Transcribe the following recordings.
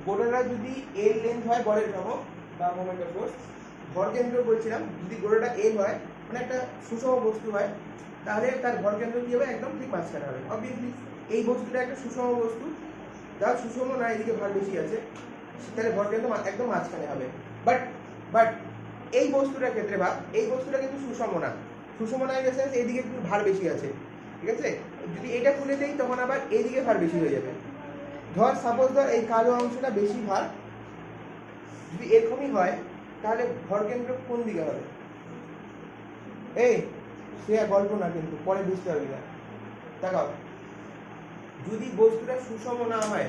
গোলাটা যদি এল লেন্থ হয় বলের ভ্রামক বা মোমেন্ট অফ ফোর্স, ভরকেন্দ্র বলছিলাম যদি গোলাটা এল হয় মানে একটা সুষম বস্তু হয়, তাহলে তার ভরকেন্দ্র কী হবে, একদম ঠিক মাঝখানে হবে। অবভিয়াসলি এই বস্তুটা একটা সুষম বস্তু, যার সুষম না এদিকে ভার বেশি আছে, তাহলে ভরকেন্দ্র একদম মাঝখানে হবে। বাট বাট এই বস্তুটার ক্ষেত্রে বা এই বস্তুটা কিন্তু সুষম না। সুষম না গেছে এইদিকে একটু ভার বেশি আছে, ঠিক আছে? যদি এটা খুলে দেই তখন আবার এইদিকে ভার বেশি হয়ে যাবে। ধর সাপোজ ধর এই কালো অংশটা বেশি ভার, যদি এরকমই হয় তাহলে ভরকেন্দ্র কোন দিকে হবে? এই সে গল্প না, কিন্তু পরে বুঝতে পারবি না। দেখাও, যদি বস্তুটা সুষম না হয়,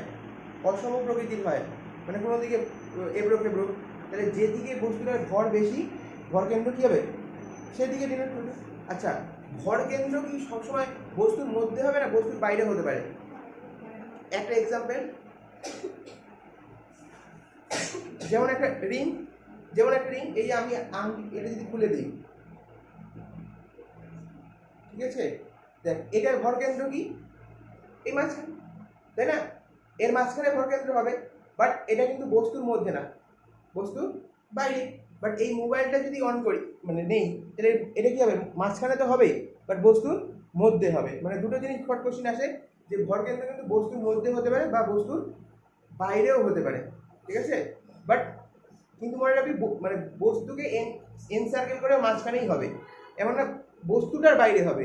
অসম প্রকৃতির হয়, মানে কোনো দিকে এবড়ো খেবড়ো, তাহলে যেদিকে বস্তুটার ভর বেশি, ভরকেন্দ্র কী হবে? সেদিকে ডিনোট করবে। আচ্ছা, ভরকেন্দ্র কি সবসময় বস্তুর মধ্যে হবে না বস্তুর বাইরে হতে পারে? একটা এক্সাম্পল, যেমন একটা রিং, এই যে আমি এটা যদি খুলে দিই, ঠিক আছে, দেখ এটার ভরকেন্দ্র কি এই মাঝখানে, তাই না? এর মাঝখানে ভরকেন্দ্র হবে, বাট এটা কিন্তু বস্তুর মধ্যে না, বস্তুর বাইরে। বাট এই মোবাইলটা যদি অন করি, মানে নেই, তাহলে এটা কি হবে? মাঝখানে তো হবেই, বাট বস্তুর মধ্যে হবে। মানে দুটো জিনিস শর্ট কোশ্চিন আসে, যে ভরকেন্দ্র কিন্তু বস্তুর মধ্যে হতে পারে বা বস্তুর বাইরেও হতে পারে, ঠিক আছে? বাট কিন্তু মনে রাখবি মানে বস্তুকে এনসার্কেল করে মাঝখানেই হবে, এমন না বস্তুটার বাইরে হবে,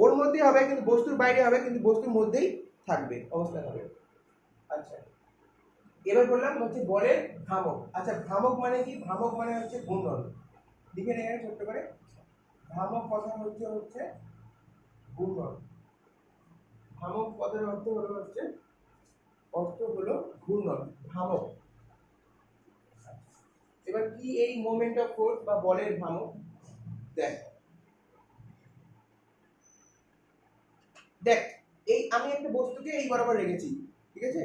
ওর মধ্যে হবে কিন্তু বস্তুর বাইরে হবে, কিন্তু বস্তুর মধ্যেই থাকবে, অবস্থা হবে। আচ্ছা, এবার বললাম হচ্ছে বলের ভ্রামক। আচ্ছা, ভ্রামক মানে কি? ভ্রামক মানে হচ্ছে ঘূর্ণন। লিখে নেই ছোট্ট করে, ভ্রামক কথা হচ্ছে ঘূর্ণন। ভ্রামক পদের অর্থ হলো ঘূর্ণন, ভ্রামক। এবার কি এই মোমেন্ট অফ ফোর্স বা বলের ভ্রামক? দেখ দেখ এই আমি একটা বস্তুকে এই বরাবর রেখেছি, ঠিক আছে?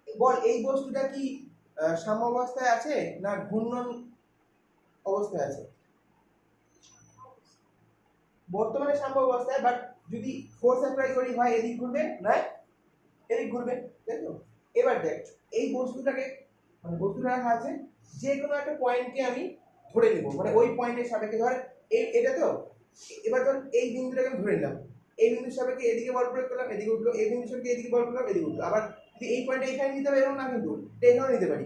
বল এই বস্তুটা কি সাম্যাবস্থায় আছে না ঘূর্ণন অবস্থায় আছে? বর্তমানে সাম্যাবস্থায়, বাট যদি ফোর্স অ্যাপ্লাই করি হয় এদিক ঘুরবে না এদিক ঘুরবে, তাই তো? এবার দেখ এই বস্তুটাকে, মানে বস্তুটা রাখা আছে, যে কোনো একটা পয়েন্টকে আমি ধরে নেব, মানে ওই পয়েন্টের সাপেক্ষে ধর এটা তো, এবার ধর এই বিন্দুটাকে আমি ধরে নিলাম, এই বিন্দুর সাপেক্ষে এদিকে বল প্রয়োগ করলাম, এদিকে উঠলো, এই বিন্দুর সাপেক্ষে এদিকে বল করলাম, এদিকে উঠলো। আবার যদি এই পয়েন্টে এখানে নিতে হবে এরকম না, কিন্তু এখানেও নিতে পারি।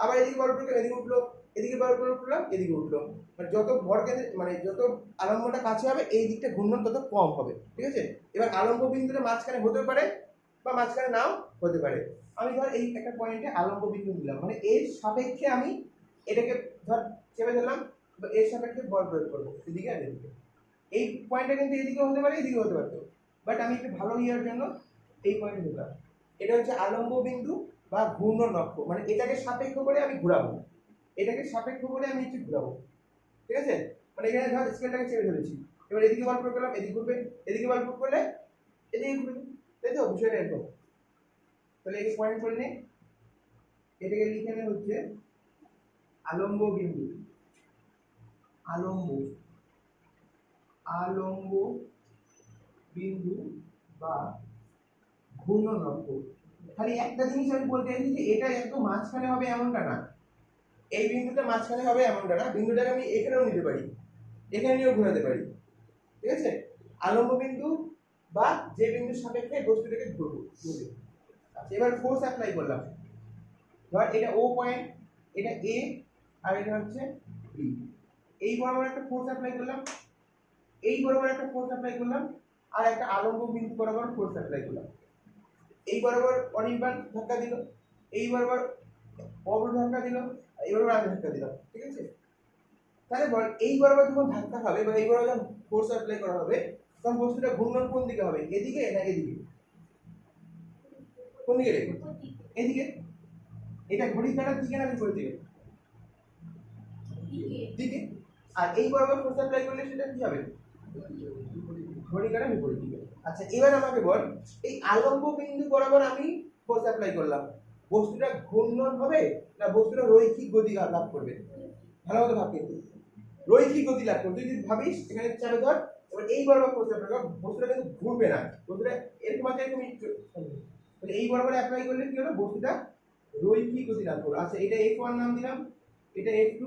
আবার এদিকে বল প্রয়োগ করলাম, এদিকে উঠলো, এদিকে বল প্রয়োগ করলাম, এদিকে উঠলো। মানে যত ভর কেন্দ্রে, মানে যত আলম্বটা কাছে হবে এই দিকটা ঘূর্ণন তত কম হবে, ঠিক আছে? এবার আলম্ব বিন্দুটা মাঝখানে হতে পারে বা মাঝখানে নাও হতে পারে। আমি ধর এই একটা পয়েন্টে আলম্ব বিন্দু দিলাম, মানে এর সাপেক্ষে আমি এটাকে ধর চেপে ধরলাম, এর সাপেক্ষে বল প্রয়োগ করবো এদিকে আর এদিকে। এই পয়েন্টটা কিন্তু এদিকে হতে পারে, এদিকে হতে পারতো, বাট আমি একটু ভালো ইয়ার জন্য এই পয়েন্টে দিলাম। এটা হচ্ছে আলম্ব বিন্দু বা ঘূর্ণন অক্ষ, মানে এটাকে সাপেক্ষ করে আমি ঘোরাবো, এটাকে সাপেক্ষ করে আমি একটু ঘোরাবো, ঠিক আছে? মানে এখানে ধর স্কেলটাকে চেপে ধরেছি, এবার এদিকে বল প্রয়োগ করলাম, এদিকে ঘুরবে, এদিকে বল প্রয়োগ করলে এদিকে ঘুরবে, তাই তো? বিষয়টা এরকম। তাহলে এই পয়েন্ট করে নে, এটাকে লিখে নে হচ্ছে আলম্ব বিন্দু, আলম্ব আলম্ব বিন্দু বা ঘূর্ণন অক্ষ। খালি একটা জিনিস আমি বলতে চাইছি যে এটা একদম মাঝখানে হবে এমনটা না, এই বিন্দুটা মাঝখানে হবে এমনটা না, বিন্দুটাকে আমি এখানেও নিতে পারি, এখানে নিয়েও ঘোরাতে পারি, ঠিক আছে? আলম্ব বিন্দু বা যে বিন্দুর সাপেক্ষে বস্তুটাকে ঘুরবো। আচ্ছা, এবার ফোর্স অ্যাপ্লাই করলাম, ধর এটা ও পয়েন্ট, এটা এ, আর এটা হচ্ছে বি। এই বরাবর একটা ফোর্স অ্যাপ্লাই করলাম, এই বরাবর একটা ফোর্স অ্যাপ্লাই করলাম, আর একটা আলম্ব বিন্দু বরাবর ফোর্স অ্যাপ্লাই করলাম। এই বরাবর অনির্বাণ ধাক্কা দিল, এই বরাবর অবর ধাক্কা দিল, এই বরাবর আগে ধাক্কা দিলাম, ঠিক আছে? তাহলে বল এই বরাবর যখন ধাক্কা খাবে বা এই বরাবর যখন ফোর্স অ্যাপ্লাই করা হবে, তখন বস্তুটা ঘূর্ণন কোন দিকে হবে? এদিকে না এদিকে? কোন দিকে রে? এদিকে। এটা ঘড়ির কাঁটার দিকে না বিপরীত দিকে? দিকে। আর এই বরাবর ফোর্স অ্যাপ্লাই করলে সেটা কি হবে? ঘড়ির কাঁটার বিপরীত দিকে। আচ্ছা, এবার আমাকে বল এই আলম্ব বিন্দু বরাবর আমি ফোর্স অ্যাপ্লাই করলাম, বস্তুটা ঘূর্ণন হবে না বস্তুটা রৈখিক গতি লাভ করবে? ভালো মতো ভাব, কিন্তু রৈখিক গতি লাভ করবে। তুই যদি ভাবিস এখানে চাপে ধর, এবার এই বরাবর ফোর্স অ্যাপ্লাই কর, বস্তুটা কিন্তু ঘুরবে না, বস্তুটা এরকম আছে এরকম। তাহলে এই বরাবর অ্যাপ্লাই করলে কি হলো? বস্তুটা রৈখিক গতি লাভ করবো। আচ্ছা এটা F1 নাম দিলাম, এটা F2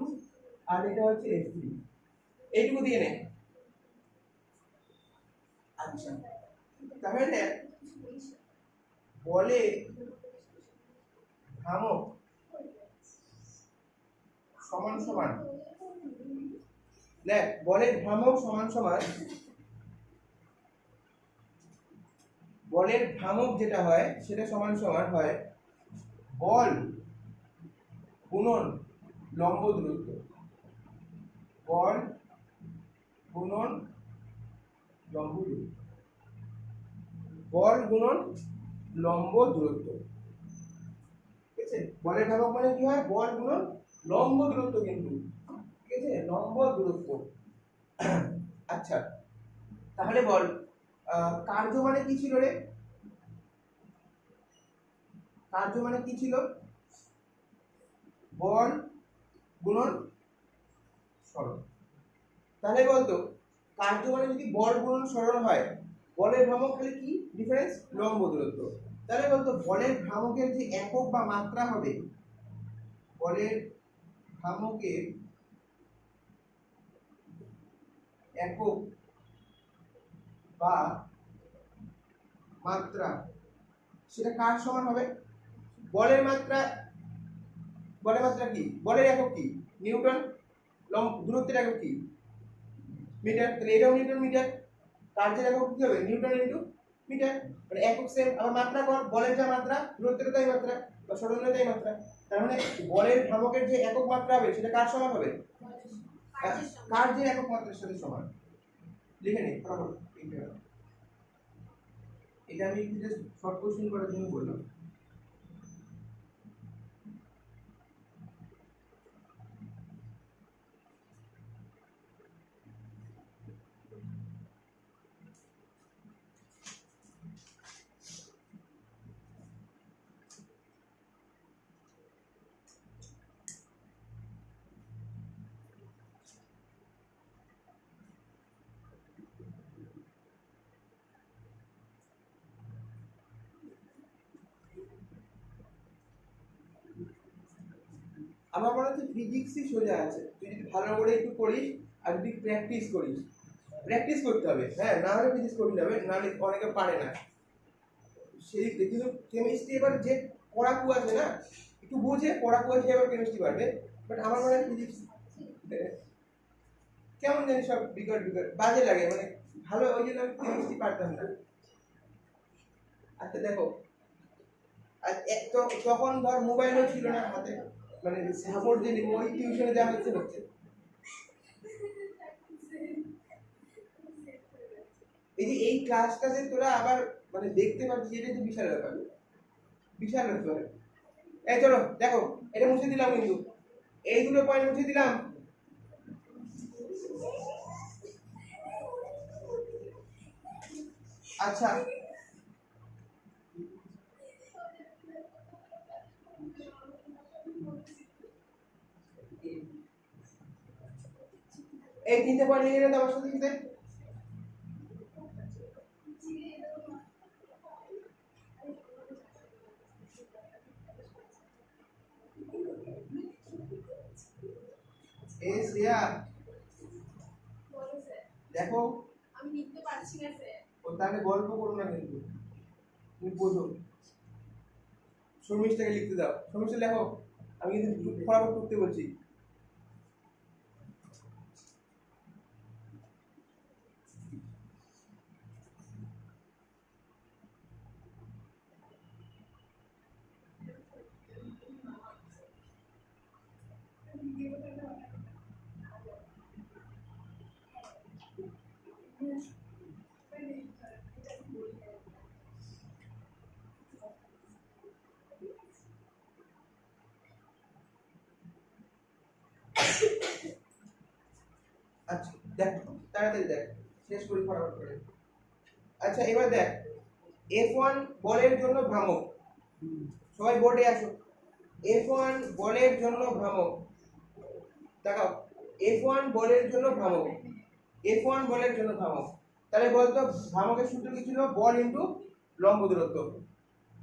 আর এটা হচ্ছে F3, এইটুকু দিয়ে নে। আচ্ছা তাহলে বলে ভ্রামক সমান সমান, দেখ বলের ভ্রামক সমান সমান, বলের ভ্রামক যেটা হয় সেটা সমান সমান হয় বল গুণন লম্ব দূরত্ব, বল গুণন লম্ব দূরত্ব, বল গুণন লম্ব দূরত্ব। ঠিক আছে, বলের ভ্রামক মানে কি হয়, বল গুণন লম্ব দূরত্ব, কিন্তু ঠিক আছে লম্ব দূরত্ব। আচ্ছা তাহলে বল কার্য মানে কি ছিল রে, কার্য মানে কি ছিল, বল গুণন সরণ। তাহলে বলতো কার্য মানে যদি বল গুণন সরণ হয়, বলের ভ্রামক খালি কি ডিফারেন্স, লম্ব দূরত্ব। তাহলে বলতো বলের ভ্রামকের যে একক বা মাত্রা হবে, বলের ভ্রামকের একক বা মাত্রা সেটা কার সমান হবে, বলের মাত্রা, বলের মাত্রা কি, বলের একক কি নিউটন, দূরত্বের একক কি মিটার, তাহলে এটাও নিউটন মিটার, কার্যের একক কি হবে নিউটন ইনটু মিটার, মানে একক সেম। আবার মাত্রা কর, বলের যা মাত্রা দূরত্বের তাই মাত্রা বা সরণের তাই মাত্রা, তার মানে বলের ভ্রামকের যে একক মাত্রা হবে সেটা কার সমান হবে, কার্যের একক মাত্রার সাথে সমান। লিখে নি ফটাফট, এটা আমি জাস্ট শর্ট কোশ্চেন করার জন্য বললাম। আমার মনে হচ্ছে ফিজিক্সই সোজা আছে, তুই যদি ভালো করে একটু পড়িস আর যদি প্র্যাকটিস করিস, প্র্যাকটিস করতে হবে, হ্যাঁ না হলে ফিজিক্স করতে হবে, নাহলে অনেকে পারে না সেই। কিন্তু কেমিস্ট্রি এবার যে পড়াকু আছে না, একটু বুঝে পড়াকু আছে এবার কেমিস্ট্রি পারবে, বাট আমার মনে হয় ফিজিক্স কেমন জানি সব বিকট বিকট বাজে লাগে, মানে ভালো, ওই জন্য আমি কেমিস্ট্রি পারতাম না। আচ্ছা দেখো, আর তখন ধর মোবাইলও ছিল না হাতে, মানে সাপোর্ট যে ওই টিউশনে যা হচ্ছে হচ্ছে। এই যে এই ক্লাসটাতে তোরা আবার মানে দেখতে পাচ্ছিস, এটাই তো বিশাল ব্যাপার, বিশাল ব্যাপার। এই চলো দেখো, এটা মুছে দিলাম, কিন্তু এই দুটো পয়েন্ট মুছে দিলাম। আচ্ছা এই তিনটে পয়েন্ট লিখে নিতে আমার সাথে সাথে। এই শ্রেয়া দেখো, আমি লিখতে পারছি না স্যার। ও তাহলে গল্প করো না, কিন্তু তুমি বোঝো, শর্মিষ্ঠাকে লিখতে দাও, শর্মিষ্ঠা লেখো, আমি কিন্তু ফটাফট করতে বলছি। আচ্ছা দেখ, তাড়াতাড়ি দেখ, শেষ করি ফটাফট করে। আচ্ছা এবার দেখ, F1 বলের জন্য ভ্রামক, সবাই বোর্ডে আসো। F1 বলের জন্য ভ্রামক, দেখাও F1 বলের জন্য ভ্রামক, F1 বলের জন্য ভ্রামক। তাহলে বলতো ভ্রামকের সূত্র কি ছিল, বল ইনটু লম্ব দূরত্ব।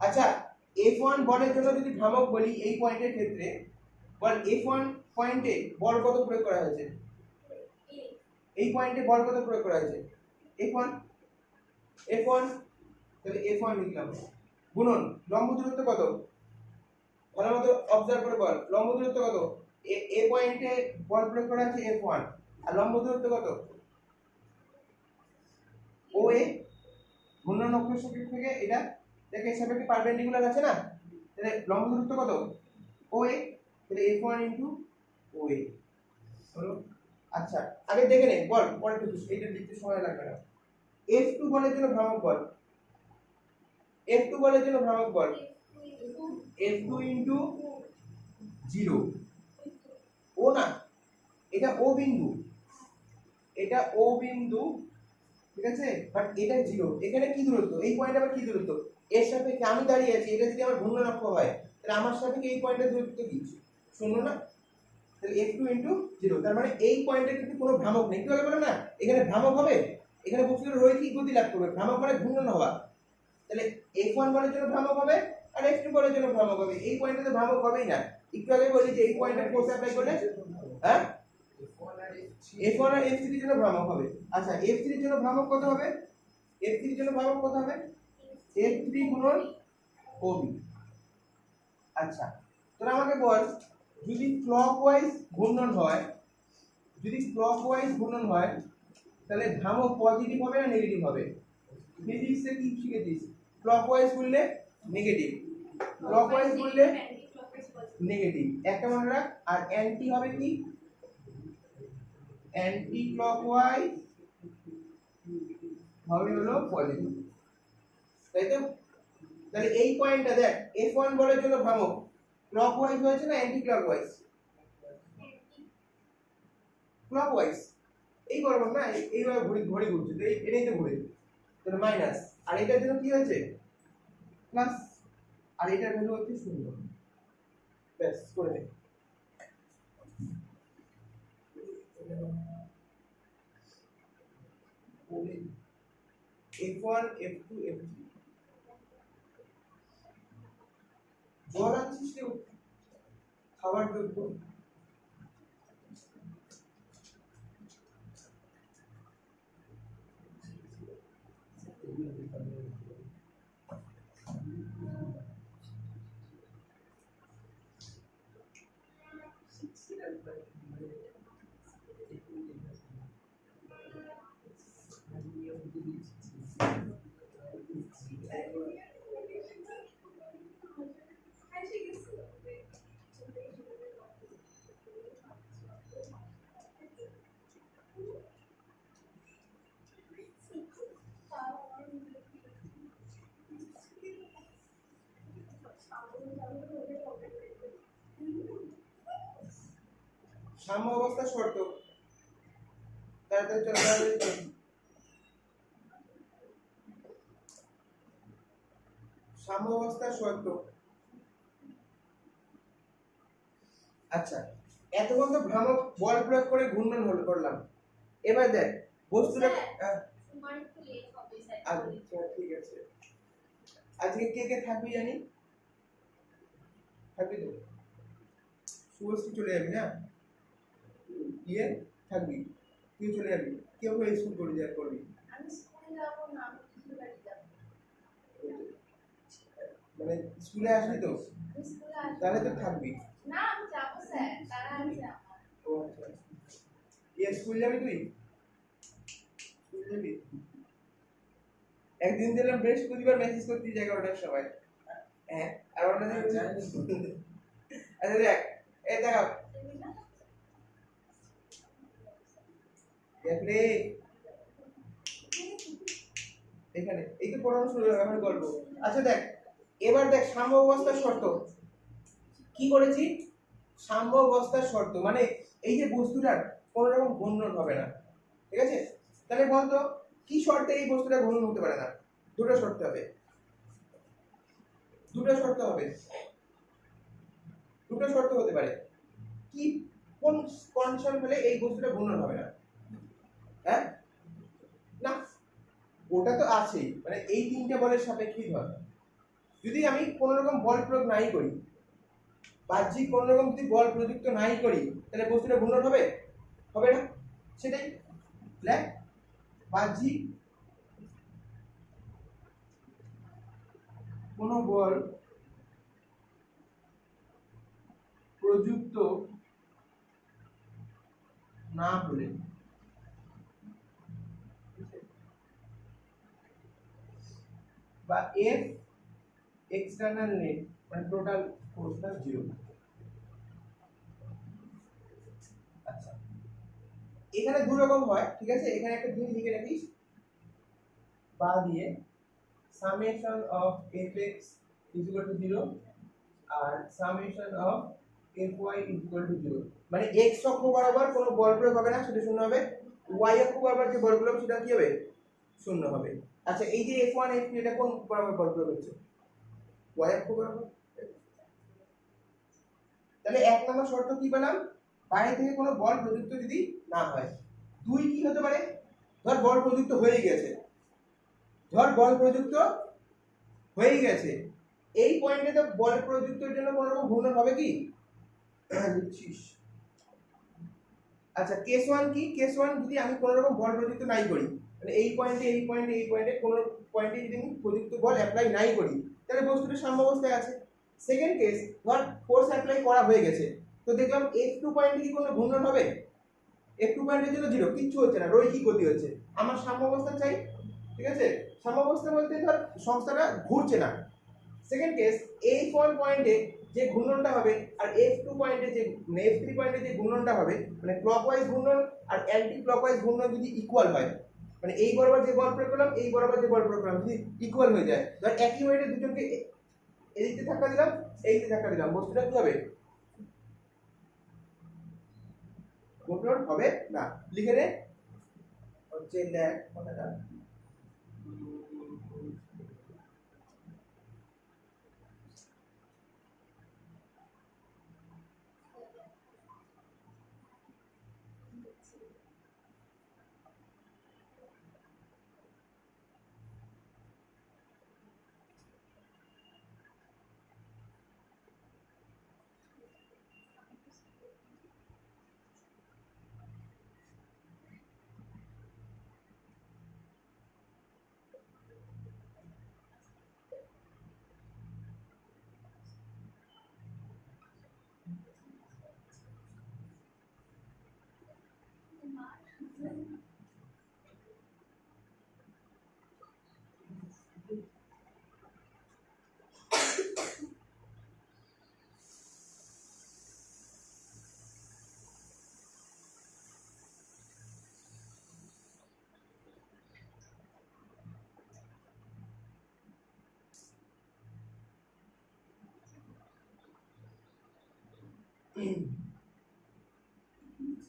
আচ্ছা F1 বলের জন্য যদি ভ্রামক বলি এই পয়েন্টের ক্ষেত্রে, বল F1 পয়েন্টে বল কত প্রয়োগ করা হয়েছে? এই পয়েন্টে বল কত প্রয়োগ করা হয়েছে? F1 তাহলে F1 লিখলাম, গুণন লম্ব দূরত্ব কত? ভালো মতো অবজার্ভ করে বল, লম্ব দূরত্ব কত? এ পয়েন্টে বল প্রয়োগ করা হয়েছে F1, আর লম্ব দূরত্ব কত? OA, ঘূর্ণন অক্ষের সাপেক্ষে থেকে এটা দেখে সাপেক্ষে পারপেন্ডিকুলার আছে না, তাহলে লম্ব দূরত্ব কত? OA, তাহলে F1 ইনটু OA হলো। আচ্ছা আগে দেখে নে, বল পরে একটু এইটা লিখতে সময় লাগবে না। F2 বলের জন্য ভ্রামক বল, F2 বলের জন্য ভ্রামক বল F2 ইনটু 0, ও না, এটা ও বিন্দু, এটা ও বিন্দু, ঠিক আছে, বাট এটা 0, এখানে কি দূরত্ব? এই পয়েন্ট আবার কি দূরত্ব? এর সাপেক্ষে আমি দাঁড়িয়ে আছি, এটা যদি আমার ঘূর্ণন অক্ষ হয় তাহলে আমার সাপেক্ষে এই পয়েন্টের দূরত্ব কি? 0 না? তাহলে F2 ইনটু 0, তার মানে এই পয়েন্টে কিন্তু কোনো ভ্রামক নেই। কি বলে না, এখানে ভ্রামক হবে, এখানে বস্তুটা রৈখিক গতি লাভ করবে, ভ্রামক মানে ঘূর্ণন হওয়া। তাহলে F1 বলের জন্য ভ্রামক হবে আর F2 বলের জন্য ভ্রামক হবে, এই পয়েন্টে তো ভ্রামক হবেই না। একটু আগে বলি যে এই পয়েন্টে ফোর্স অ্যাপ্লাই করলে হ্যাঁ F1 আর F3 এর জন্য ভ্রামক হবে। আচ্ছা F3 এর জন্য ভ্রামক কত হবে? F3 এর জন্য ভ্রামক কত হবে? F3 গুণন OB। আচ্ছা তোরা আমাকে বল, যদি ক্লকওয়াইজ ঘূর্ণন হয়, যদি ক্লকওয়াইজ ঘূর্ণন হয় তাহলে ভ্রামক পজিটিভ হবে না নেগেটিভ হবে? ফিজিক্সে কি শিখেছিস? ক্লকওয়াইজ ঘুরলে নেগেটিভ, ক্লকওয়াইজ ঘুরলে নেগেটিভ, একটা মনে রাখ। আর অ্যান্টি হবে কি? অ্যান্টি ক্লকওয়াইজ হবে হলো পজিটিভ, তাই তো? তাহলে এই পয়েন্টটা দেখ, F1 বলের জন্য ভ্রামক ক্লকওয়াইজ হয়েছে না অ্যান্টি ক্লকওয়াইজ? ক্লকওয়াইজ, এই বরাবর না, এইভাবে ঘড়ি ঘড়ি ঘুরছে, তো এটাই তো ঘুরে, তাহলে মাইনাস, আর এটার জন্য কি হয়েছে? প্লাস, আর এটার ভ্যালু হচ্ছে 0। ব্যাস করে নে। F1 F2 F3 জল আনছিস কেউ খাবার যোগ্য? সাম্য অবস্থার শর্ত, তাড়াতাড়ি চল তাড়াতাড়ি চল। সাম্য অবস্থার শর্ত। আচ্ছা এতক্ষণ তো ভ্রামক বল প্রয়োগ করে ঘূর্ণন হল করলাম, এবার দেখ বস্তুটা আচ্ছা ঠিক আছে। আজকে কে কে থাকবি জানি? থাকবি তো? শুভশ্রী চলে যাবি না? গিয়ে থাকবি, তুই চলে যাবি, কেউ কেউ স্কুল করে যা করবি। আমি স্কুলে যাব না, আমি টিউশন বাড়ি যাব। মানে স্কুলে আসবি তো? আমি স্কুলে আসব। তাহলে তো থাকবি না আমি যাব স্যার, তারা আছে আমার। ও আচ্ছা, স্কুল যাবি তুই? স্কুল যাবি? একদিন দিলাম বৃহস্পতিবার মেসেজ করতিস 11টার সময়, হ্যাঁ আর অন্য দিন আচ্ছা দেখ এই দেখাও দেখ রে, এখানে এই তো পড়ানো শুরু হলো, এখন গল্প। আচ্ছা দেখ এবার দেখ সাম্য অবস্থার শর্ত কি করেছি? সাম্য অবস্থার শর্ত মানে এই যে বস্তুটার কোনো রকম ঘূর্ণন হবে না, ঠিক আছে? তাহলে বলতো কি শর্তে এই বস্তুটা ঘূর্ণন হতে পারে না? দুটো শর্ত হবে, দুটো শর্ত হবে, দুটো শর্ত হতে পারে। কি কোন কন্ডিশন হলে এই বস্তুটা ঘূর্ণন হবে না? হ্যাঁ না ওটা তো আছেই, মানে এই তিনটে বলের সাপেক্ষেই ধর, যদি আমি কোনো রকম বল প্রয়োগ নাই করি, বাহ্যিক কোনো রকম যদি বল প্রযুক্ত নাই করি, তাহলে বস্তুটা ঘূর্ণন হবে? হবে না। সেটাই ব্ল্যাক বাহ্যিক কোনো বল প্রযুক্ত না হলে বা এফ এক্সটার্নাল নেট মানে টোটাল ফোর্সটা 0। আচ্ছা, এখানে দু রকম হয়, ঠিক আছে? এখানে একটা জিনিস লিখে রাখিস, বা দিয়ে সামেশন অফ fx = 0 আর সামেশন অফ fy = 0। মানে x অক্ষ বরাবর কোনো বল প্রয়োগ হবে না, সেটা শূন্য হবে। y অক্ষ বরাবর যে বল প্রয়োগ সেটা কি হবে? শূন্য হবে। আচ্ছা, এই যে f1 f2 এটা কোন বরাবর বল প্রয়োগ হচ্ছে? y অক্ষ বরাবর। তাহলে এক নম্বর শর্ত কি পেলাম? বাইরে থেকে কোনো বল প্রযুক্ত যদি না হয়। দুই কি হতে পারে? ধর বল প্রযুক্ত হয়ে গেছে, এই পয়েন্টে তো বল প্রযুক্তের জন্য কোনো রকম ঘূর্ণন হবে কি? লিখছিস। আচ্ছা, কেস 1 কি? কেস 1 যদি আমি কোনো রকম বল প্রযুক্ত নাই করি, মানে এই পয়েন্টে কোনো পয়েন্টে যদি আমি প্রযুক্ত বল অ্যাপ্লাই নাই করি, তাহলে বস্তুটা সাম্যাবস্থায় আছে। সেকেন্ড কেস, ধর ফোর্স অ্যাপ্লাই করা হয়ে গেছে, তো দেখলাম f2 পয়েন্টে কি কোনো ঘূর্ণন হবে? f2 পয়েন্টের জন্য 0, কিচ্ছু হচ্ছে না, রৈখিক গতি হচ্ছে। আমার সাম্যাবস্থা চাই, ঠিক আছে? সাম্যাবস্থা বলতে ধর সংস্থাটা ঘুরছে না। সেকেন্ড কেস, f1 পয়েন্টে যে ঘূর্ণনটা হবে আর f2 পয়েন্টে যে মানে f3 পয়েন্টে যে ঘূর্ণনটা হবে, মানে ক্লকওয়াইজ ঘূর্ণন আর অ্যান্টি ক্লকওয়াইজ ঘূর্ণন যদি ইকুয়াল হয়, মানে এই বরাবর যে বল প্রয়োগ করলাম, এই বরাবর যে বল প্রয়োগ করলাম যদি ইকুয়াল হয়ে যায়, ধর একই ওয়েটে দুজনকে এদিকে ধাক্কা দিলাম, এইদিকে ধাক্কা দিলাম, বস্তুটা কি হবে? ঘূর্ণন হবে না। লিখে নে হচ্ছে ল্যাগ কথাটা।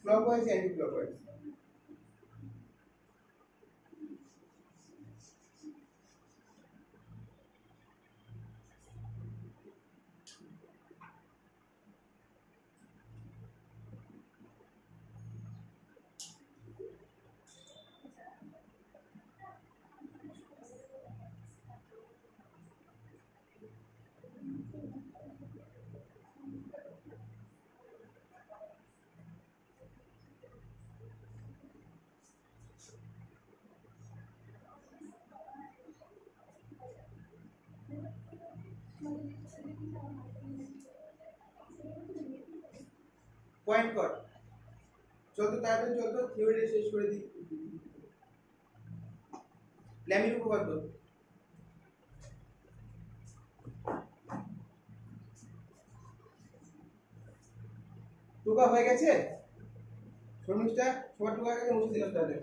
Clockwise anti clockwise. পয়েন্ট কর, চল তো তাড়াতাড়ি, চল তো থিওরিটা শেষ করে দিই। ল্যামির উপপাদ্য টুকা হয়ে গেছে, শর্মিষ্ঠা সবার টুকা গেছে, মুছে দিলাম তাহলে।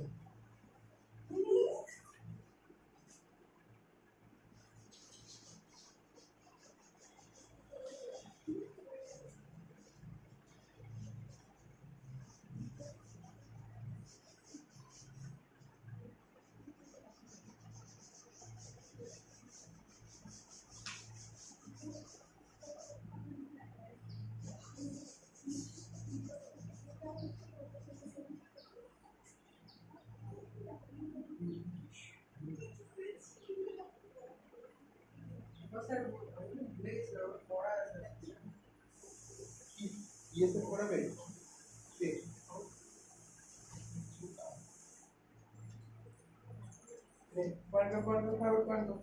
ইয়েসে পড়াবে কে পড়ানো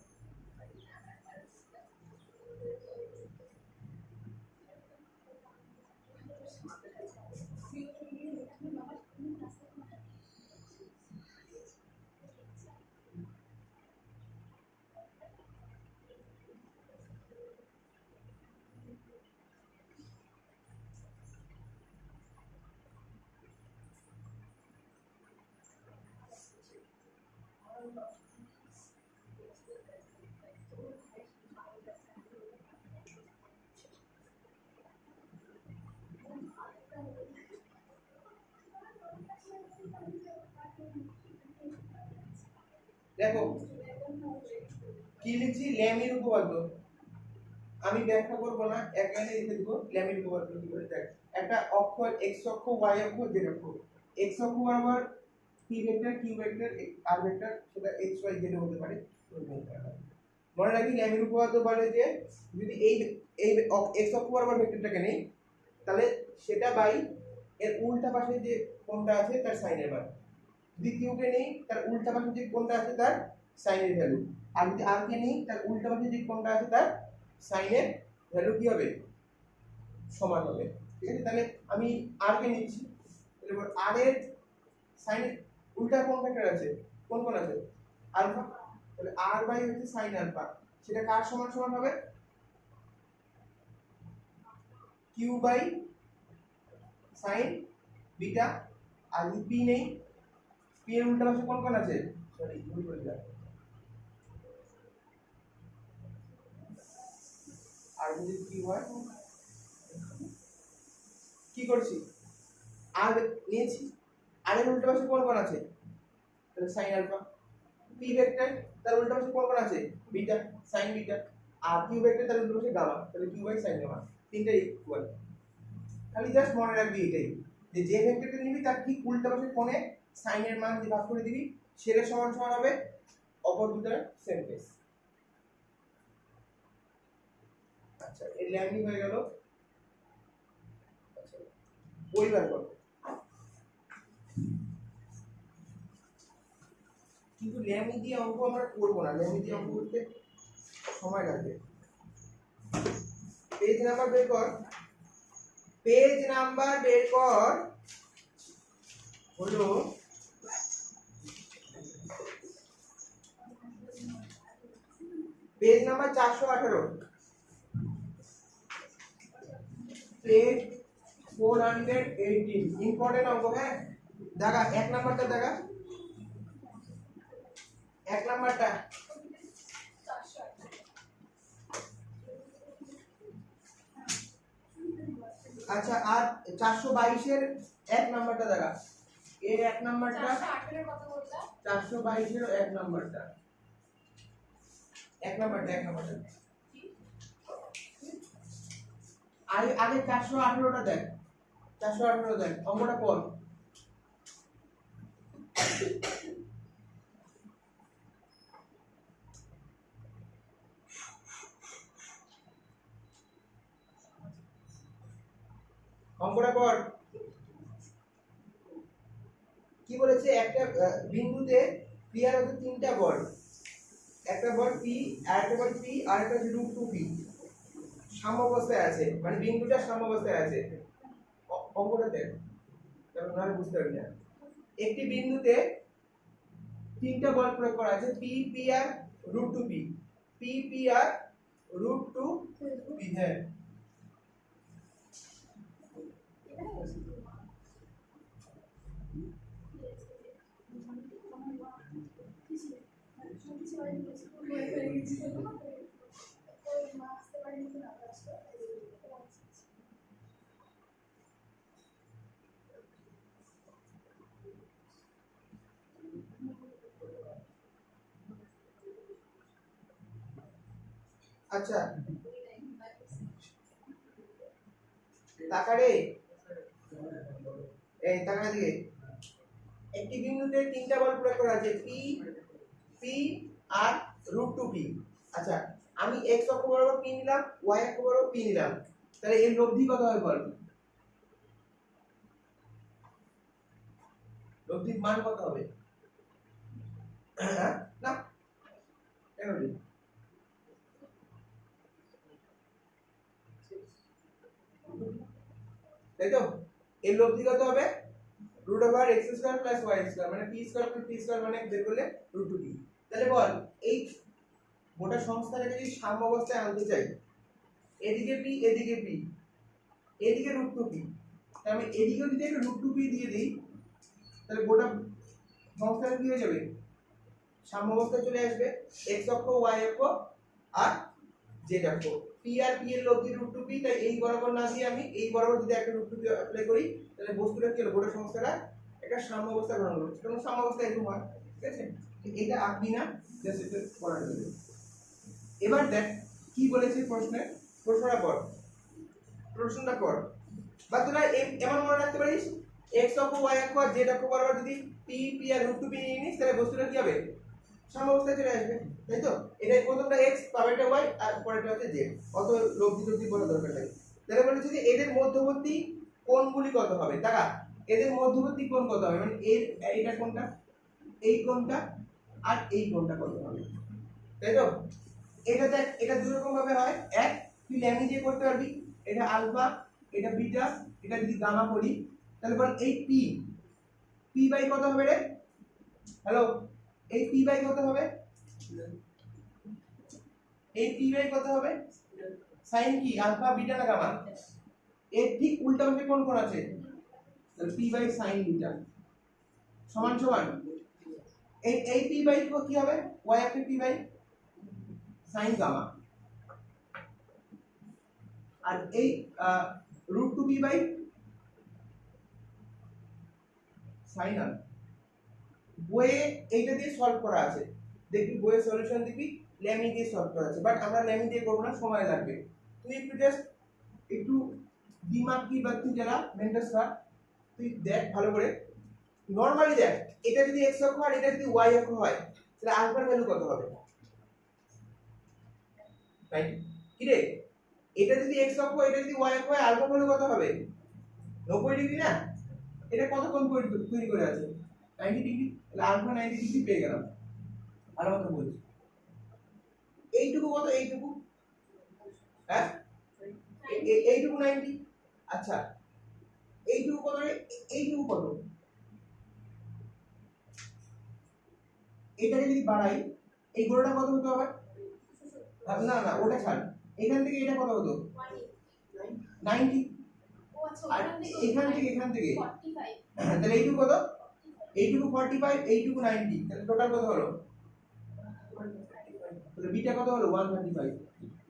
দেখো কি লিখছি ল্যামির উপপাদ্য আমি ব্যাখ্যা করব না এক লাইনে লিখে দেব ল্যামির উপপাদ্য কি করে দেখ একটা অক্ষ x অক্ষ y অক্ষ z অক্ষ x অক্ষ বরাবর p vector q vector r vector সেটা x y z হতে পারে মনে রাখি ল্যামির উপপাদ্য বলে যে যদি এই x অক্ষ বরাবর ভেক্টরটাকে নেই তাহলে সেটা বাই এর উল্টা পাশে যে কোণটা আছে তার সাইনের মান যদি q কে নেই তার উল্টা পাশে যে কোণটা আছে তার সাইনের ভ্যালু আর যদি r কে নেই তার উল্টা পাশে যে কোণটা আছে তার সাইনের ভ্যালু কি হবে সমান হবে ঠিক আছে তাহলে আমি r কে নিচ্ছি তাহলে r এর সাইনের উল্টা কোণ ভেক্টর আছে কোন কোণ আছে আলফা তাহলে r বাই হচ্ছে sin আলফা সেটা কার সমান সমান হবে q বাই sin বিটা আর যদি p নেই p এর উল্টা পাশে কোন কোণ আছে সরি ভুল করে দিলাম আর যদি কি হয় কি করছি আর নিয়েছি আর এর উল্টা পাশে কোন কোণ আছে তাহলে sin আলফা p ভেক্টর তার উল্টা পাশে কোন কোণ আছে বিটা sin বিটা আর q ভেক্টর তার উল্টা পাশে গামা তাহলে q বাই sin গামা তিনটা ইকুয়াল খালি জাস্ট মনে রাখবি এটাই যে যে ভেক্টরটা নিবি তার ঠিক উল্টা পাশে কোণে sin এর মান দিয়ে ভাগ করে দিবি সেটা সমান সমান হবে অপর দুটার সেম কেস আচ্ছা এই ল্যামি হয়ে গেল আচ্ছা ওই বার কর কিন্তু ল্যামি দিয়ে অঙ্ক আমরা করব না ল্যামি দিয়ে অঙ্ক করতে সময় লাগবে পেজ নাম্বার বের কর হলো পেজ নাম্বার 418 পেজ 418 ইম্পর্টেন্ট অঙ্ক হ্যাঁ দেখা এক নাম্বারটা দেখা এক নাম্বারটা আচ্ছা আর 422 এর এক নাম্বারটা দেখা এর এক নাম্বারটা 408 এর কথা বললা 422 এর এক নাম্বারটা আগে 418টা দেখ 418 দেখ অঙ্কটা পড় অঙ্কটা পড় কি বলেছে একটা বিন্দুতে ক্রিয়ার হচ্ছে তিনটা বল একটা বল p আরেকটা বল p আরেকটা হচ্ছে √2p সাম্যাবস্থায় আছে মানে বিন্দুটা সাম্যাবস্থায় আছে অঙ্কটা দেখ তাহলে না বুঝতে পারবি না একটি বিন্দুতে তিনটা বল প্রয়োগ করা আছে p p আর √2p p p আর √2p হ্যাঁ আচ্ছা তাকারে এই তাকা দিয়ে একটি বিন্দুতে তিনটা বল প্রয়োগ করা আছে p p আর √2p আচ্ছা আমি x অক্ষ বরাবর p নিলাম, y অক্ষ বরাবর p নিলাম, তাহলে এর লব্ধি কত হবে বল? লব্ধির মান কত হবে? হ্যাঁ না কেন রে? তাই তো এর লব্ধি কত হবে? Root over x square plus y square মানে p square plus p square মানে বের করলে রুট 2p। তাহলে বল এই গোটা সংস্থাটাকে যদি সাম্য অবস্থায় আনতে চাই, এদিকে p এদিকে p এদিকে রুট 2p, তাহলে আমি এদিকেও যদি একটা রুট 2p দিয়ে দিই, তাহলে গোটা সংস্থাটা কি হয়ে যাবে? সাম্য অবস্থায় চলে আসবে। x অক্ষ y অক্ষ আর z অক্ষ, p আর p এর লব্ধি রুট 2p, তাই এই বরাবর না দিয়ে আমি এই বরাবর যদি একটা রুট 2p অ্যাপ্লাই করি, তাহলে বস্তুটা কি হলো? গোটা সংস্থাটা একটা সাম্য অবস্থা গ্রহণ করবে। কারণ সাম্য অবস্থা এরকম হয়, ঠিক আছে? এটা আঁকবি না, জাস্ট এটা করা যাবে। এবার দেখ কি বলেছে প্রশ্নে, প্রশ্নটা পড়, প্রশ্নটা পড়। বা তোরা এমন মনে রাখতে পারিস x অক্ষ y অক্ষ আর z অক্ষ বরাবর যদি p p আর রুট 2p নিয়ে নিস, তাহলে বস্তুটা কি হবে? সাম্য অবস্থায় চলে আসবে, তাই তো? এটা প্রথমটা x পরেরটা y আর পরেরটা হচ্ছে z। অত লব্ধি লব্ধি বলার দরকার নেই। তাহলে বলেছে যে এদের মধ্যবর্তী কোণগুলি কত হবে? টাকা এদের মধ্যবর্তী কোণ কত হবে, মানে এর এইটা কোণটা, এই কোণটা আর এই কোণটা কত হবে, তাই তো? এটা দেখ, এটা দুই রকম ভাবে হয়। এক, তুই ল্যামি দিয়ে করতে পারবি, এটা আলফা এটা বিটা, এটা যদি গামা করি, তাহলে বল এই p p বাই কত হবে রে? হ্যালো, এই p বাই কত হবে? এই p বাই কত হবে? সাইন কি আলফা বিটা না গামা? এর ঠিক উল্টা পাশে কোন কোণ আছে? তাহলে p বাই সাইন বিটা সমান সমান এই p বাই কি হবে? y অক্ষে p বাই সাইন গামা, আর এই root 2p by sine alpha. বইয়ে এইটা দিয়ে সলভ করা আছে, দেখবি বইয়ের সলিউশন দেখবি ল্যামি দিয়ে সলভ করা আছে, বাট আমরা ল্যামি দিয়ে করব না, সময় লাগবে। তুই একটু জাস্ট একটু দিমাগ কি বা তুই যারা মেন্টাসরা, তুই দেখ ভালো করে, নরমালি দেখ এটা যদি x অক্ষ আর এটা যদি y অক্ষ হয়, তাহলে আলফার ভ্যালু কত হবে? রাইট কি রে? এটা যদি x অক্ষ এটা যদি y অক্ষ হয়, আলফার ভ্যালু কত হবে? 90 ডিগ্রি না? এটা কত কোণ তৈরি করে আছে? 90 ডিগ্রি। তাহলে আলফা 90 ডিগ্রি পেয়ে গেলাম। আর কথা বলছি এইটুকু কত? এইটুকু, হ্যাঁ এইটুকু 90। আচ্ছা এইটুকু কত রে? এইটুকু কত? এটাকে যদি বাড়াই, এই গোলটা কত হতো আবার? না না ওটা ছাড়, এখান থেকে এটা কত হতো? 90। আর এখান থেকে তাহলে এইটুকু কত? এইটুকু 45, এইটুকু 90, তাহলে টোটাল কত হলো? তাহলে বিটা কত হলো? 135।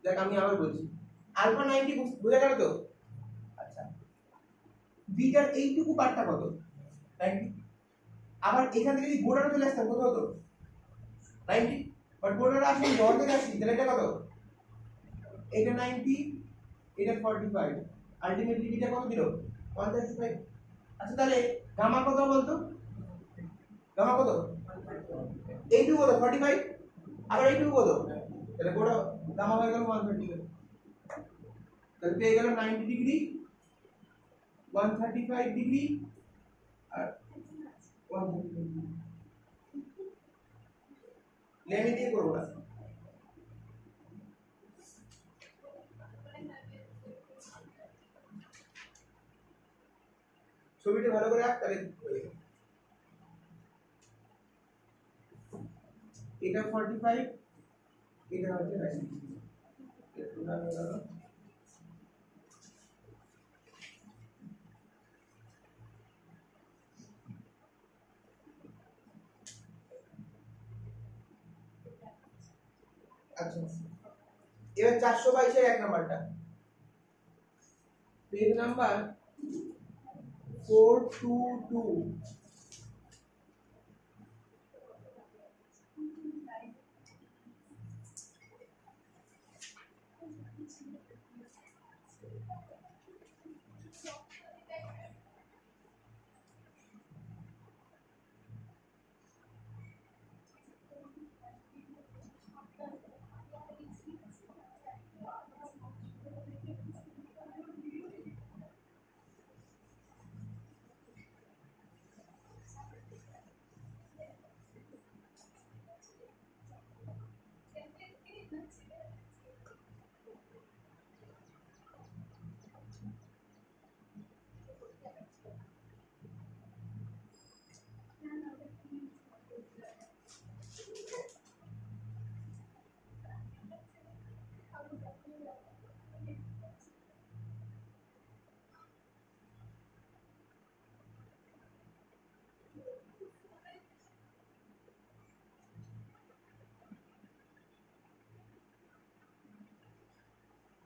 দেখ আমি আবার বলছি, আলফা 90 বুঝা গেল তো? আচ্ছা বিটার এইটুকু পার্টটা কত? 90। আবার এখান থেকে যদি গোড়াটা চলে আসতাম কত হতো? 90। বাট গোড়াটা আসলে ডট থেকে আসি, তাহলে এটা কত? এটা 90, এটা 45, আলটিমেটলি বিটা কত দিল? 135। আচ্ছা তাহলে গামা কত বলতো? গামা কত? এইটুকু কত? 45। আবার এইটুকু কত? তাহলে গোড়া গামা হয়ে গেল 135। তাহলে পেয়ে গেল 90 ডিগ্রি, 135 ডিগ্রি আর 135 ডিগ্রি। লেমি দিয়ে করব না, ছবিটা ভালো করে আঁক, তাহলে এটা 45, এটা হচ্ছে 90। আচ্ছা এবার 422 এর এক নাম্বারটা, পেজ নাম্বার 422।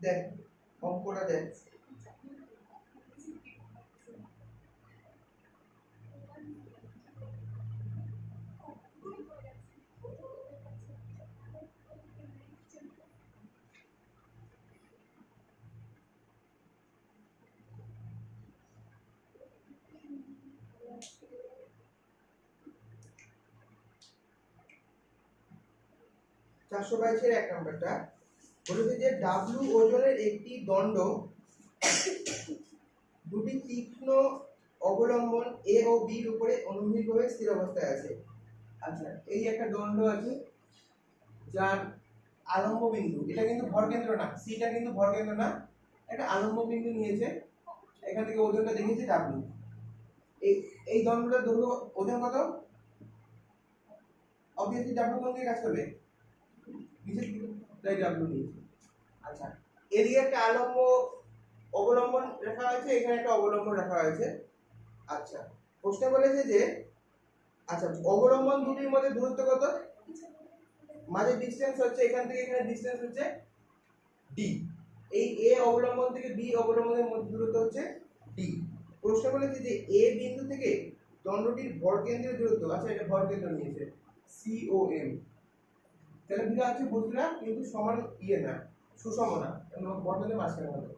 দেখ অঙ্কটা দেখ। চারশো বাইশের 1 নম্বরটা বলেছে যে ডাব্লু ওজনের একটি দণ্ড দুটি তীক্ষ্ণ অবলম্বন এ ও বির উপরে অনুভূমিকভাবে স্থির অবস্থায় আছে। আচ্ছা, এই একটা দণ্ড আছে যার আলম্ব বিন্দু, এটা কিন্তু ভরকেন্দ্র না, সিটা কিন্তু ভরকেন্দ্র না, একটা আলম্ব বিন্দু নিয়েছে, এখান থেকে ওজনটা দেখিয়েছে ডাব্লু। এই দণ্ডটার দৈর্ঘ্য ওজন কত? অবভিয়াসলি ডাব্লু কোন দিকে কাজ করবে? নিচের দিকে, তাই ডাব্লু নিয়েছে। আচ্ছা, এদিকে একটা আলম্ব অবলম্বন রাখা হয়েছে, এখানে একটা অবলম্বন রাখা হয়েছে। আচ্ছা, প্রশ্ন বলেছে যে আচ্ছা অবলম্বন দুটির মধ্যে দূরত্ব কত? মাঝে ডিসটেন্স হচ্ছে এখান থেকে এখানে ডিসটেন্স হচ্ছে ডি। এই এ অবলম্বন থেকে বি অবলম্বনের মধ্যে দূরত্ব হচ্ছে ডি। প্রশ্ন বলেছে যে এ বিন্দু থেকে দণ্ডটির ভরকেন্দ্রের দূরত্ব, আচ্ছা এটা ভরকেন্দ্র নিয়েছে COM, তাহলে বুঝা যাচ্ছে বস্তুটা কিন্তু সমান ইয়ে না, সুষম না, ভরকেন্দ্রের মাঝখানে হবে।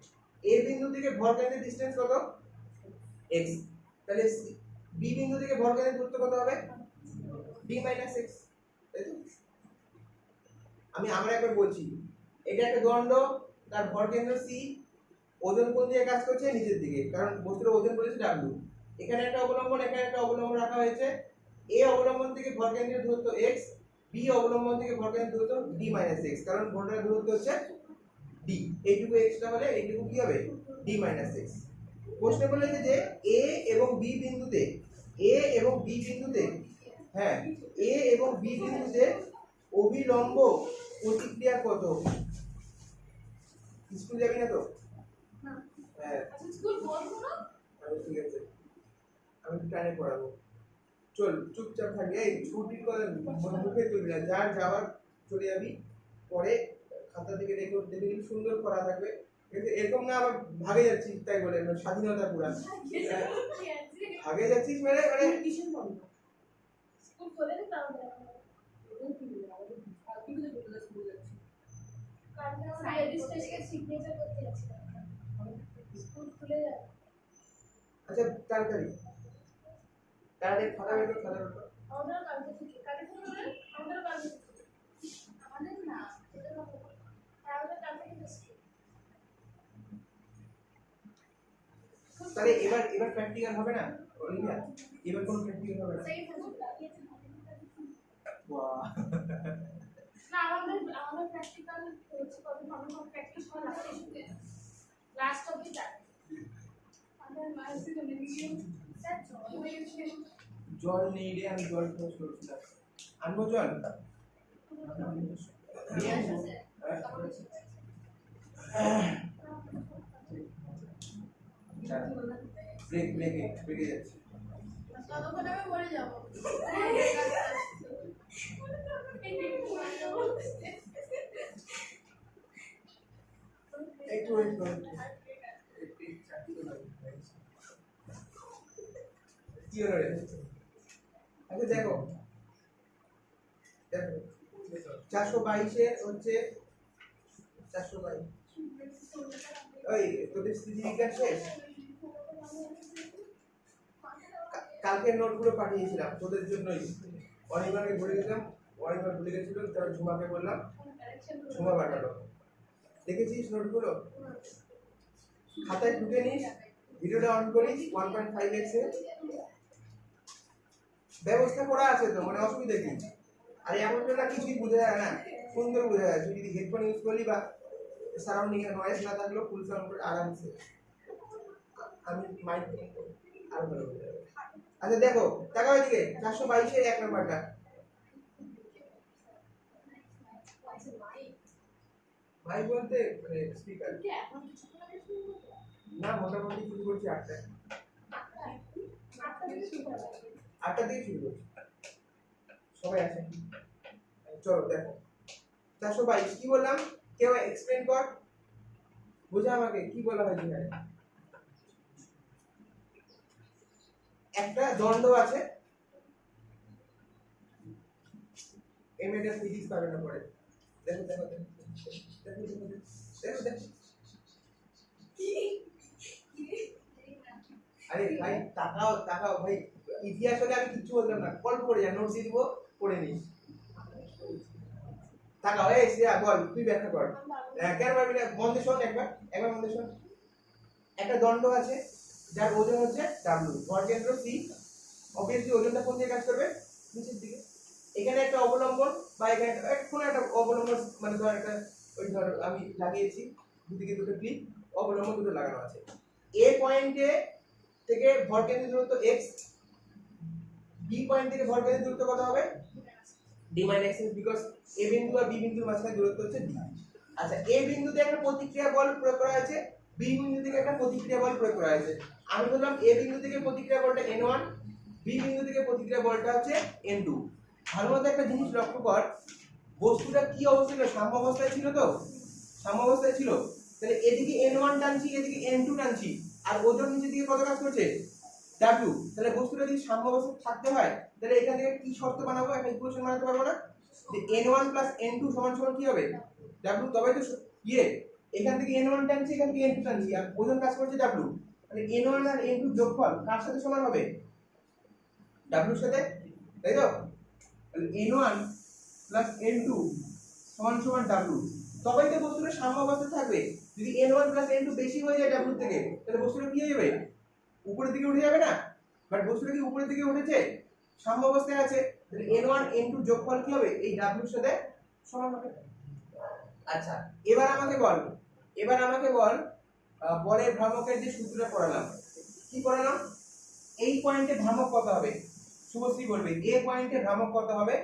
এ বিন্দু থেকে ভরকেন্দ্রের ডিসটেন্স কত? x, তাহলে বি বিন্দু থেকে ভরকেন্দ্রের দূরত্ব কত হবে? b - x, তাই তো? আমরা একবার বলছি, এটা একটা দণ্ড, তার ভরকেন্দ্র c, ওজন কোন দিকে কাজ করছে? নিচের দিকে, কারণ বস্তুর ওজন বলেছে w। এখানে একটা অবলম্বন, এখানে একটা অবলম্বন রাখা হয়েছে। a অবলম্বন থেকে ভরকেন্দ্রের দূরত্ব x, b অবলম্বন থেকে ভরকেন্দ্রের দূরত্ব d - x, কারণ ভরকেন্দ্রের দূরত্ব হচ্ছে d, এইটুকু এক্সট্রা হলে এইটুকু কি হবে? d - x। প্রশ্নে বলেছে যে a এবং b বিন্দুতে, হ্যাঁ a এবং b বিন্দুতে অভিলম্ব প্রতিক্রিয়া কত? স্কুল যাবি না তো? হ্যাঁ স্কুল বন্ধ না? ঠিক আছে, আমি টাইমে পড়াবো। চল চুপচাপ থাকবি, এই ছুটির কথা মুখে তুলবি না, যার যাওয়ার চলে যাবি, পরে খাতা থেকে রেকর্ড দেখে নিবি, সুন্দর করা থাকবে। এরকম না আবার ভাগে যাচ্ছিস তাই বলে, স্বাধীনতা পুরা ভাগে যাচ্ছিস মানে টিউশন বন্ধ, স্কুল খোলে না তাও রেজিস্ট্রেশন সিগনেচার করতে যাচ্ছি, স্কুল খুলে যাবে। আচ্ছা তাড়াতাড়ি তাড়াতাড়ি খাতা বের কর, খাতা বের কর। আমাদের কালকে থেকে আমাদের কালকে থেকে, আমাদের না ওদের হবে, তাহলে কালকে থেকে স্কুল। তাহলে এবার প্র্যাকটিক্যাল হবে না অলিভিয়া? এবার কোনো প্র্যাকটিক্যাল হবে না? সেই ফেসবুক বাহ, না আমাদের প্র্যাকটিক্যাল হচ্ছে কত ভালো প্র্যাকটিস করা লাগবে, লাস্ট অফ দ্য টাইম আমাদের মাসে রিভিউ সেট হয়েছে। জল নেই রে, আমি জল খোঁজ করছিলাম, আনবো জল? নিয়ে আসবো? ব্রেকে যাচ্ছে। ততক্ষণ আমি মরে যাবো। একটু ওয়েট করো, কি হলো রে? আচ্ছা দেখো 422 হচ্ছে 422। ওই তোদের স্থিতিবিজ্ঞান শেষ? কালকের নোটগুলো পাঠিয়েছিলাম তোদের জন্যই, অনেকবারকে ভুলে গেছিলাম, অনেকবার ভুলে গেছিল, তারপর ঝুমাকে বললাম, ঝুমা পাঠালো। দেখেছিস নোটগুলো? খাতায় ঢুকে নিস, ভিডিওটা অন করিস 1.5x এ, ব্যবস্থা করা আছে তো, মানে অসুবিধা কি? আর এমন না কিছুই বোঝা যায় না, সুন্দর বোঝা যায়। তুই যদি হেডফোন ইউজ করলি বা সারাউন্ডিং এর নয়েজ না থাকলেও ফুল সাউন্ড করে আরামসে, আমি মাইক আর ভালো বোঝা যাবে। আচ্ছা দেখো, তাকাও এদিকে, 422 এর 1 নাম্বারটা। মাইক বলতে মানে স্পিকার না, মোটামুটি শুরু করছি 8টায়, 8টা থেকে শুরু করছি, সবাই আছেন? চলো দেখো 422 কি বললাম, কেউ এক্সপ্লেইন কর। বোঝা আমাকে কি বলা হয়েছে এখানে? একটা দণ্ড আছে, এম এটা ফিজিক্স পাবে না পরে। দেখো দেখো দেখো দেখো দেখো দেখো দেখো। আরে ভাই তাকাও তাকাও ভাই, ইতিহাস হলে আমি কিচ্ছু বলতাম না, গল্প পড়ে যা, নোটস দিয়ে দিব, পড়ে নিস। তাকাও, এই শ্রেয়া বল, তুই ব্যাখ্যা কর। কেন পারবি না? মন দিয়ে শোন একবার, একবার মন দিয়ে শোন। একটা দণ্ড আছে যার ওজন হচ্ছে ডাব্লিউ, ভরকেন্দ্র সি। অবভিয়াসলি ওজনটা কোন দিকে কাজ করবে? নিচের দিকে। এখানে একটা অবলম্বন বা এখানে কোনো একটা অবলম্বন, মানে ধর একটা, ওই ধর আমি লাগিয়েছি দুদিকে দুটো ক্লিপ, অবলম্বন দুটো লাগানো আছে। এ পয়েন্টে থেকে ভরকেন্দ্রের দূরত্ব x, বি পয়েন্ট থেকে ভরকেন্দ্রের দূরত্ব কত হবে? d - x, বিকজ এ বিন্দু আর বি বিন্দুর মাঝখানে দূরত্ব হচ্ছে d। আচ্ছা, এ বিন্দুতে একটা প্রতিক্রিয়া বল প্রয়োগ করা আছে, বি বিন্দু থেকে একটা প্রতিক্রিয়া বল প্রয়োগ করা আছে। আমি বললাম এ বিন্দু থেকে প্রতিক্রিয়া বলটা n1, বি বিন্দু থেকে প্রতিক্রিয়া বলটা হচ্ছে n2। ভালো মতো একটা জিনিস লক্ষ্য কর, বস্তুটা কি অবস্থায় ছিল? সাম্য অবস্থায় ছিল তো? সাম্য অবস্থায় ছিল, তাহলে এদিকে n1 টানছি, এদিকে n2 টানছি, আর ওজন নিচের দিকে কত কাজ করছে? w। তাহলে বস্তুটা যদি সাম্য অবস্থায় থাকতে হয়, তাহলে এখান থেকে কি শর্ত বানাবো? একটা ইকুয়েশন বানাতে পারবো না যে n1 + n2 = কি হবে? w। তবে তো এখান থেকে n1 টানছি, এখান থেকে n2 টানছি, আর ওজন কাজ করছে w। তাহলে n1 আর n2 যোগফল কার সাথে সমান হবে? w এর সাথে, তাই তো? তাহলে n1 + n2 = w। তবেই তো বস্তুটা সাম্য অবস্থায় থাকবে। যদি n1 + n2 বেশি হয়ে যায় w থেকে, তাহলে বস্তুটা কি হয়ে যাবে? উপরের দিকে উঠে যাবে না? বাট বস্তুটা কি উপরের দিকে উঠেছে? সাম্য অবস্থায় আছে। তাহলে n1 n2 যোগফল কি হবে? এই w এর সাথে সমান হবে। আচ্ছা, এবার আমাকে বল বলের ভ্রামকের যে সূত্রটা পড়ালাম, কি পড়ালাম? এই পয়েন্টে ভ্রামক কত হবে? শুভশ্রী বলবে এ পয়েন্টে ভ্রামক কত হবে?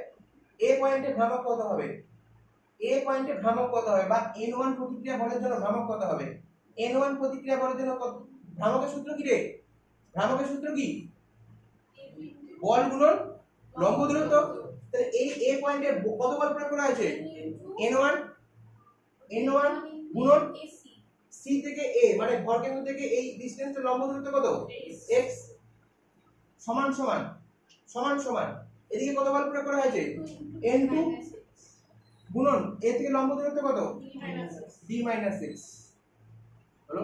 এ পয়েন্টে ভ্রামক কত হবে? এ পয়েন্টে ভ্রামক কত হবে? বা n1 প্রতিক্রিয়া বলের জন্য ভ্রামক কত হবে? n1 প্রতিক্রিয়া বলের জন্য কত? ভ্রামকের সূত্র কি রে? ভ্রামকের সূত্র কি? বল গুণন লম্ব দূরত্ব। তাহলে এই এ পয়েন্টে কত বল প্রয়োগ করা হয়েছে? n1 গুণন সি থেকে এ, মানে ভরকেন্দ্র থেকে এই ডিসটেন্সের লম্ব দূরত্ব কত? x সমান সমান সমান সমান, এদিকে কত বল প্রয়োগ করা হয়েছে? n2 গুণন এ থেকে লম্ব দূরত্ব কত? d - x। হলো?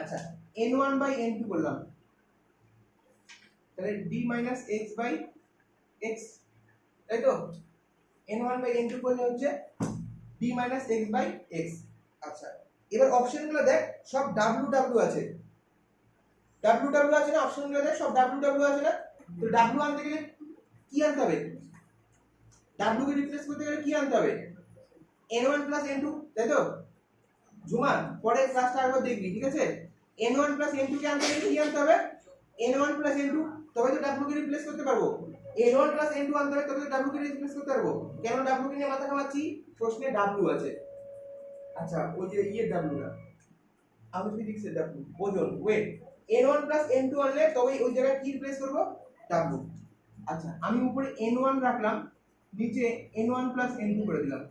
আচ্ছা, n1/n2 বললাম, তাহলে d - x/x, তাই তো? n1/n2 করলে হচ্ছে d - x/x। আচ্ছা, এবার অপশনগুলো দেখ, সব w আছে। w আছে না? অপশনগুলো দেখ, সব w আছে না? তো w আনতে গেলে কি আনতে হবে? w কে রিপ্লেস করতে গেলে কি আনতে হবে? n1 + n2, তাই তো? ঝুমা, পরের ক্লাসটা একবার দেখবি, ঠিক আছে? n1 + n2 কে আনতে গেলে কি আনতে হবে? n1 + n2, তবে তো w কে রিপ্লেস করতে পারবো। n1 + n2 আনতে হবে, তবে তো w কে রিপ্লেস করতে পারবো। কেন w কে নিয়ে মাথা ঘামাচ্ছি? প্রশ্নে w আছে। আচ্ছা, ওই যে w না, আমি ফিজিক্সের w, ওজন, ওয়েট। n1 + n2 আনলে তবে ওই জায়গায় কি রিপ্লেস করব? w। আচ্ছা, আমি উপরে n1 রাখলাম, নিচে n1 + n2 করে দিলাম,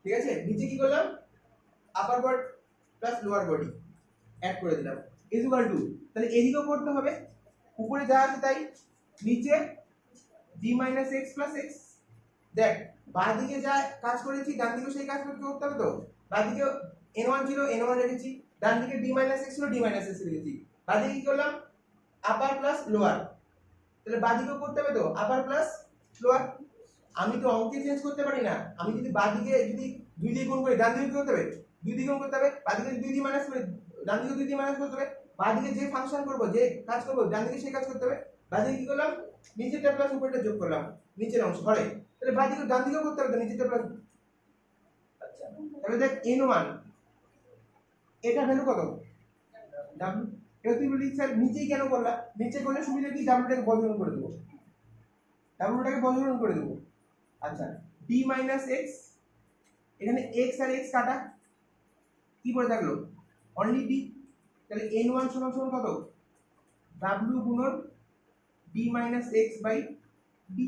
ঠিক আছে? নিচে কি করলাম? Upper body plus lower body add করে দিলাম, ইকুয়াল টু, তাহলে এদিকেও করতে হবে, উপরে যা আছে তাই, নিচে d - x + x। দেখ, বাঁ দিকে যা কাজ করেছি ডান দিকে সেই কাজ করতে হবে তো। বাঁ দিকে n1 ছিল, n1 রেখেছি, ডান দিকে d - x ছিল, d - x রেখেছি। বাঁ দিকে কি করলাম? আপার প্লাস লোয়ার, তাহলে বাঁ দিকেও করতে হবে তো, আপার প্লাস লোয়ার। আমি তো অঙ্কে চেঞ্জ করতে পারি না। আমি যদি বাঁ দিকে যদি 2 দিয়ে গুণ করি, ডান দিকে কি করতে হবে? 2 দিয়ে গুণ করতে হবে। বাঁ দিকে 2 দিয়ে মাইনাস করে, ডান দিকে 2 দিয়ে মাইনাস করতে হবে। বাঁ দিকে যে ফাংশন করব, যে কাজ করব, ডান দিকে সেই কাজ করতে হবে। বাঁ দিকে কি করলাম? নিচেরটা প্লাস উপরেরটা যোগ করলাম, নিচের অংশ হরে। তাহলে বাঁ দিকে ডান দিকেও করতে হবে তো, নিচেরটা প্লাস। আচ্ছা, তাহলে দেখ n1 এটা ভ্যালু কত? w। এবার তুই বলি স্যার নিচেই কেন করলা? নিচে করলে সুবিধা কি? w টাকে বর্গমূল করে দেবো, w টাকে বর্গমূল করে দেবো। আচ্ছা, d - x, এখানে x আর x কাটা, কি পড়ে থাকলো? Only d। তাহলে n1 = কত? w গুণন d - x/d,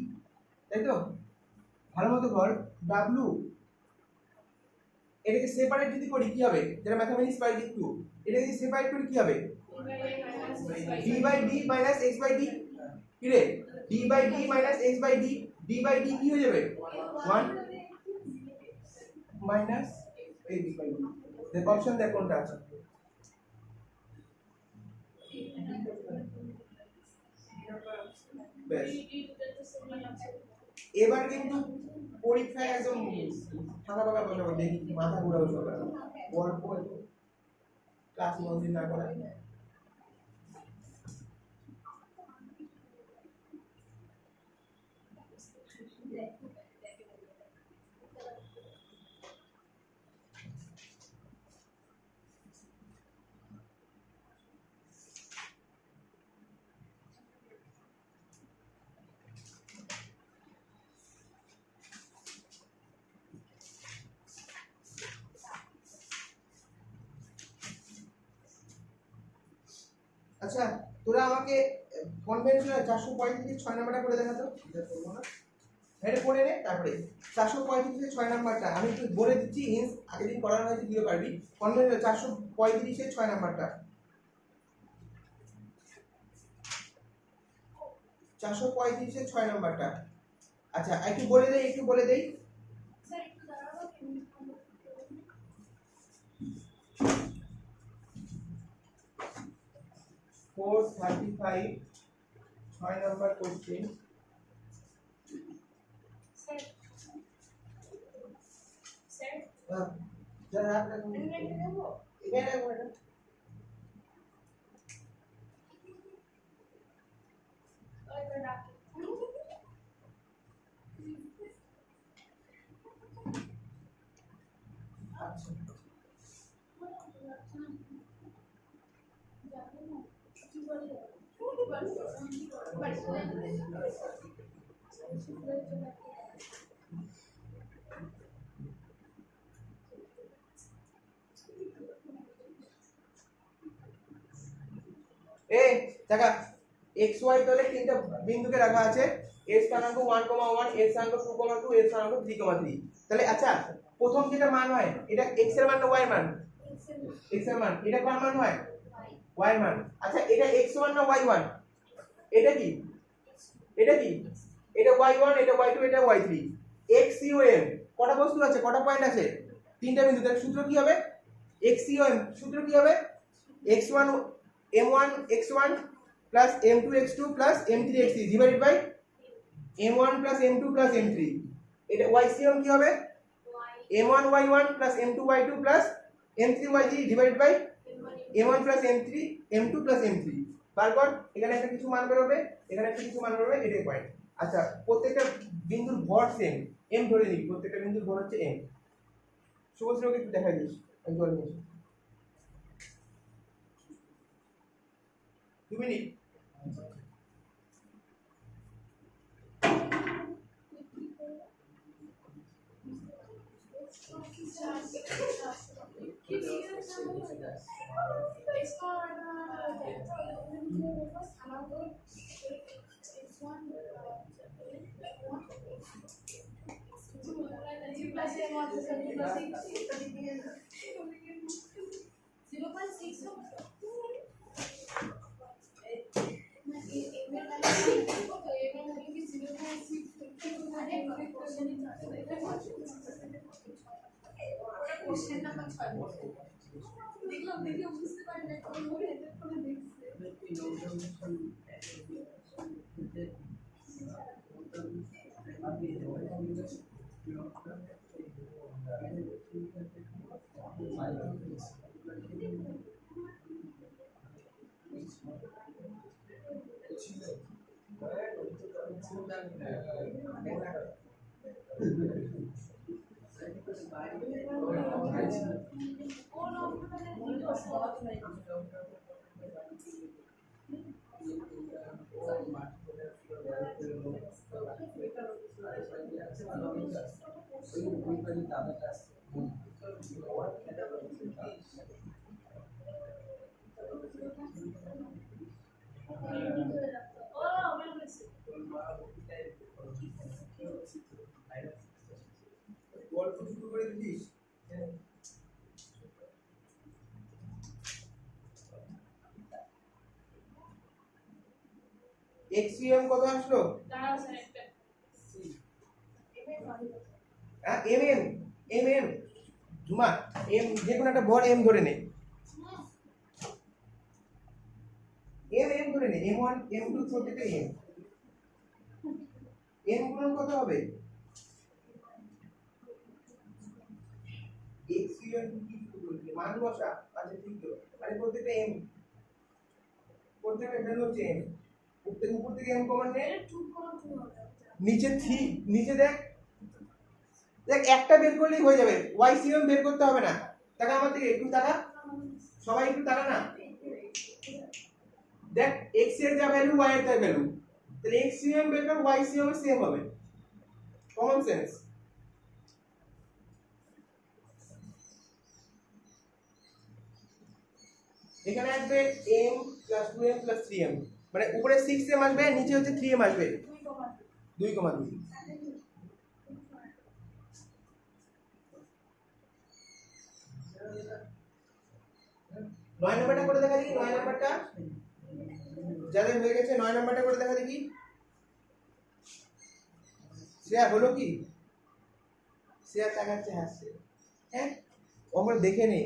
তাই তো? ভালো মতো বল, w এটাকে সেপারেট যদি করি কি হবে, যেটা ম্যাথমেটিক্স বাই 2, এটা যদি সেপারেট করি কি হবে, d by d minus x by d, কি রে, d by d minus x by d, d by d কি হয়ে যাবে 1 minus a d by d। দেখ অপশন দেখ কোনটা আছে। বেশ, এবার কিন্তু পরীক্ষায় একদম ফাঁকা ফাঁকা বসাবো, দেখি মাথা ঘুরাবো সবার গল্প ক্লাস মন্দির না করা। আচ্ছা তোরা আমাকে কনভেনশনাল 435 6 নাম্বারটা করে দেখাতো, এটা করবো না, এটা করে নে। তারপরে 435 এর 6 নাম্বারটা আমি একটু বলে দিচ্ছি, হিন্স আগের দিন করানো হয়েছে দিতে পারবি। কনভেনশনাল 435 এর 6 নাম্বারটা, 435 এর 6 নাম্বারটা। আচ্ছা একটু বলে দেই, একটু বলে দেই। স্যার একটু দাঁড়াও, 435 6 নাম্বার কোশ্চেন। স্যার স্যার যারা আপনারা এখানে দেবো, এখানে রাখবো এটা। ওইটা রাখো। আচ্ছা এই দেখা x y তলে তিনটা বিন্দুকে রাখা আছে, এর স্থানাঙ্ক 1,1, এর স্থানাঙ্ক 2,2, এর স্থানাঙ্ক 3,3। তাহলে আচ্ছা প্রথম যেটা মান হয় এটা x এর মান না y এর মান, x এর মান, এটা কার মান হয় y এর মান। আচ্ছা এটা x1 না y1, এটা কি, এটা কি, এটা y1, এটা y2, এটা y3। xcom কটা বস্তু আছে, কটা পয়েন্ট আছে, তিনটা বিন্দু। তাহলে সূত্র কি হবে, xcom সূত্র কি হবে, x1 m1 x1 plus m2 x2 plus m3 x3 divided by m1 plus m2 plus m3। এটা ycom কি হবে, m1 y1 plus m2 y2 plus m3 y3 divided by m1 plus m3 m2 plus m3। তারপর এখানে একটা কিছু মান বের হবে, এখানে একটা কিছু মান বের হবে, এটাই পয়েন্ট। আচ্ছা প্রত্যেকটা বিন্দুর ভর সেম, m ধরে নিবি, প্রত্যেকটা বিন্দুর ভর হচ্ছে m। শুভশ্রীকে একটু দেখা দিস, আমি জল নিয়েছি 2 মিনিট। দেখলাম দেখে বুঝতে পারি না কোন মনে করে দেখছে গল্প শুরু করে দিস। xm কত আসলো? দাঁড়াও স্যার একটা হ্যাঁ mm ঝুমা m যে কোনো একটা বড় m ধরে নে, m ধরে নে, m1 m2 প্রত্যেকটা m গুণন কত হবে? xm কি বলবি মান বসা, আচ্ছা ঠিক তো, মানে প্রত্যেকটা m প্রত্যেকটা ভ্যালু হচ্ছে m, উপর থেকে m কমন নে, চুপ করো তুমি নিচে 3 নিচে দেখ দেখ একটা বের করলেই হয়ে যাবে, ycm বের করতে হবে না। টাকা আমার দিকে একটু টাকা, সবাই একটু টাকা না, দেখ x এর যা ভ্যালু y এর তাই ভ্যালু, তাহলে xcm বের কর ycm এর সেম হবে, কমন সেন্স। এখানে আসবে m + 2m + 3m, মানে উপরে 6m আসবে, নিচে হচ্ছে 3m আসবে, 2,2। 9 নাম্বারটা করে দেখা দেখি, 9 নাম্বারটা যাদের হয়ে গেছে 9 নাম্বারটা করে দেখা দেখি। শ্রেয়া হলো কি? শ্রেয়া তাকাচ্ছে হাসছে, হ্যাঁ অঙ্ক দেখে নে,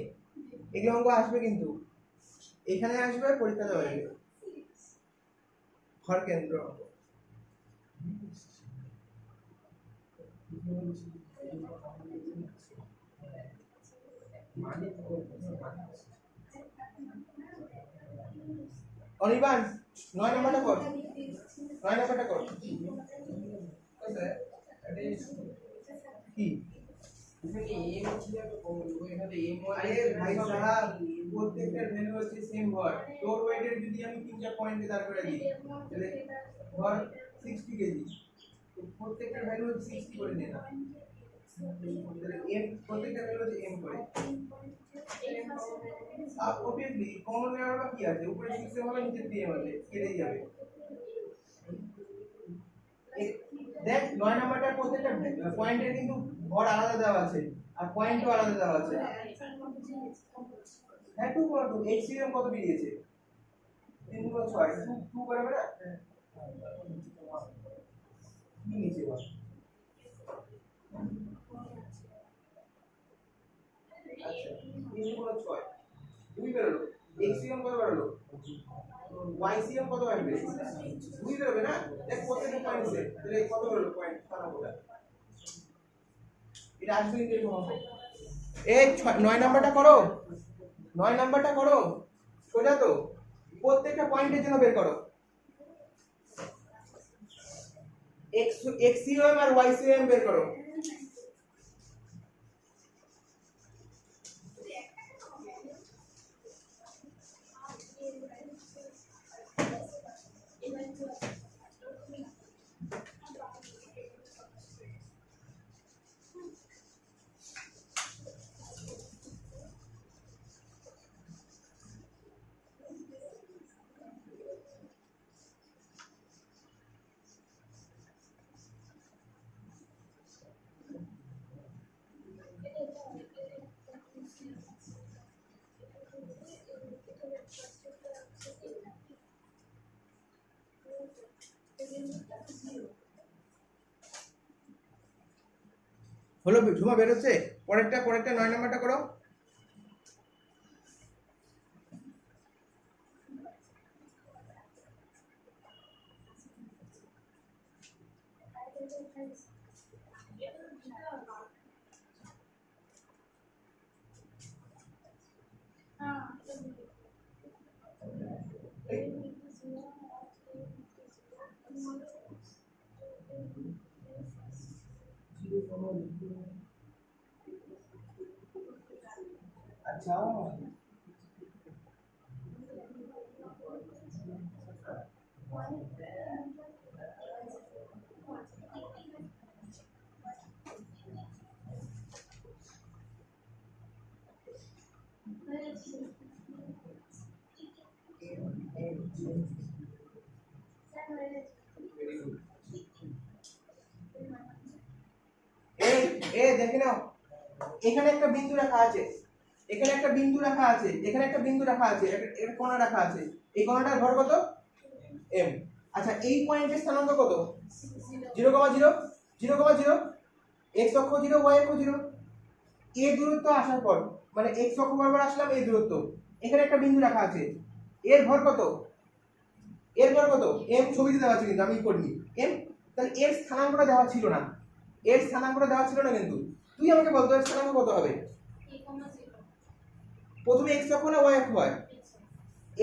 এগুলো অঙ্ক আসবে কিন্তু এখানে আসবে, পরীক্ষা দেওয়া যাবে, হর কেন্দ্র অঙ্ক। অনির্বাণ 9 নাম্বারটা কর, 9 নাম্বারটা কর কি? আরে ভাই সাহেব প্রত্যেকটা ভ্যালু হচ্ছে সেম ভর, তোর ওয়েটের যদি আমি তিনটা পয়েন্টে দাঁড় করে দিই তাহলে ভর 60 কেজি, তো প্রত্যেকটা ভ্যালু হচ্ছে 60 করে নে না, তাহলে m প্রত্যেকটা ভ্যালু হচ্ছে m করে, obviously কমন নেওয়ার বা কি আছে, উপরে 6 হবে নিচে 3 হবে, কেটে যাবে। দেখ 9 নাম্বারটা প্রত্যেকটা পয়েন্টের কিন্তু ভর আলাদা দেওয়া আছে আর পয়েন্টও আলাদা দেওয়া আছে। হ্যাঁ 2 HCM কত বেরিয়েছে? 3 গুণ 6 2 করে না, কি নিচে বল, আচ্ছা 3 গুণ 6 2 বেরোলো, HCM কত বেরোলো, YCM কত আসবে 2 বেরোবে না, দেখ প্রত্যেকটা পয়েন্ট আছে, তাহলে কত বেরোলো পয়েন্ট তারা বলা, এটা আসবে কিন্তু এরকম হবে। এই 9 নাম্বারটা করো, 9 নাম্বারটা করো, সোজা তো, প্রত্যেকটা পয়েন্টের জন্য বের করো, xcm আর ycm বের করো। হলো ঝুমা বেরোচ্ছে, পরেরটা 9 নাম্বারটা করো। अच्छा দেখে নাও, এখানে একটা বিন্দু রাখা আছে, এখানে একটা বিন্দু রাখা আছে, এখানে একটা বিন্দু রাখা আছে, একটা কোণা রাখা আছে, এই কোণাটার ভর কত m, আচ্ছা এই পয়েন্টের স্থানাঙ্ক কত? 0 0,0 0,0 x অক্ষ 0 y অক্ষ 0। এ দূরত্ব আসার পর মানে x অক্ষ বরাবর আসলাম এই দূরত্ব, এখানে একটা বিন্দু রাখা আছে, এর ভর কত? এর ভর কত? m ছবিতে দেওয়া আছে কিন্তু আমি করিনি m। তাহলে এর স্থানাঙ্কটা দেওয়া ছিল না, এর স্থানাঙ্কটা দেওয়া ছিল না কিন্তু তুই আমাকে বল তো এর স্থানাঙ্ক কত হবে? প্রথমে x অক্ষ না y অক্ষ হয়?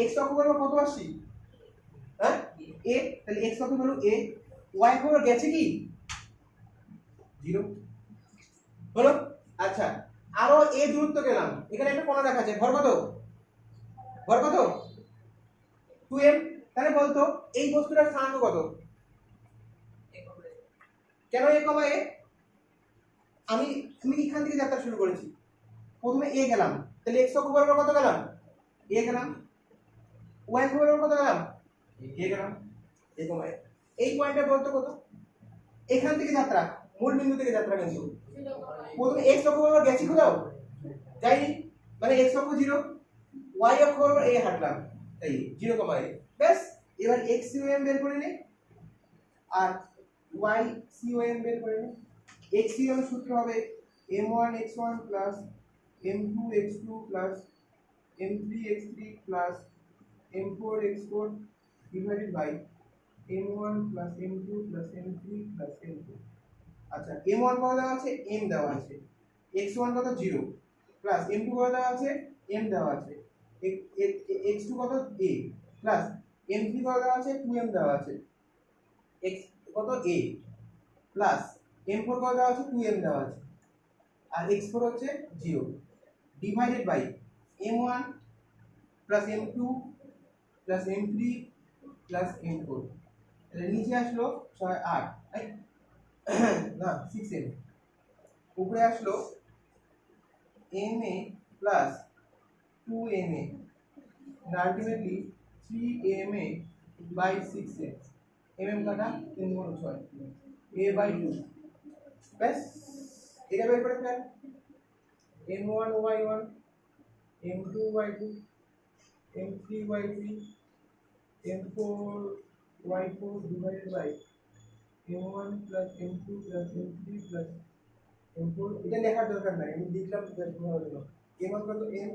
x অক্ষ বরাবর কত আসছি? হ্যাঁ a, তাহলে x অক্ষ হলো a, y অক্ষ বরাবর গেছে কি 0 হলো। আচ্ছা আরো a দূরত্ব গেলাম, এখানে একটা কোণা দেখা আছে, ভর কত? ভর কত? 2m। তাহলে বলতো এই বস্তুটার স্থানাঙ্ক কত? কেন a, a? তুমি এখান থেকে যাত্রা শুরু করেছি, প্রথমে a গেলাম, তাহলে x অক্ষ বরাবর কত গেলাম? a গেলাম, y অক্ষ বরাবর কত গেলাম? a গেলাম, a, a। এই পয়েন্টটা বলতো কত? এখান থেকে যাত্রা, মূল বিন্দু থেকে যাত্রা কিন্তু প্রথমে x অক্ষ বরাবর গেছি কোথাও? যাইনি, মানে x অক্ষ 0, y অক্ষ বরাবর a হাঁটলাম, তাই 0, a। ব্যাস এবার x COM বের করে নে আর y COM বের করে নে। x COM সূত্র হবে m1 x1 plus m2 x2 plus m3 x3 plus m4 x4 divided by m1 plus m2 plus m3 plus m4। আচ্ছা m1 কত দেওয়া আছে? m দেওয়া আছে, x1 কত 0 প্লাস m2 কত দেওয়া আছে? m দেওয়া আছে, x2 কত a প্লাস m3 কত দেওয়া আছে? 2m দেওয়া আছে, x কত a প্লাস m4 কত দেওয়া আছে? 2m দেওয়া আছে, আর x4 হচ্ছে 0 divided by m1 plus m2 plus m3 plus m4। তাহলে নিচে আসলো 6 8 না 6m, উপরে আসলো ma প্লাস 2ma, ultimately 3ma by 6m, mm কাটা 3 গুণ 6 a বাই 2। ব্যাস এটা বের করে fail, m1 y1 m2 y2 m3 y3 m4 y4 divided by m1 plus m2 plus m3 plus m4। এটা লেখার দরকার নাই, আমি লিখলাম তোমার জন্য। m1 কত m,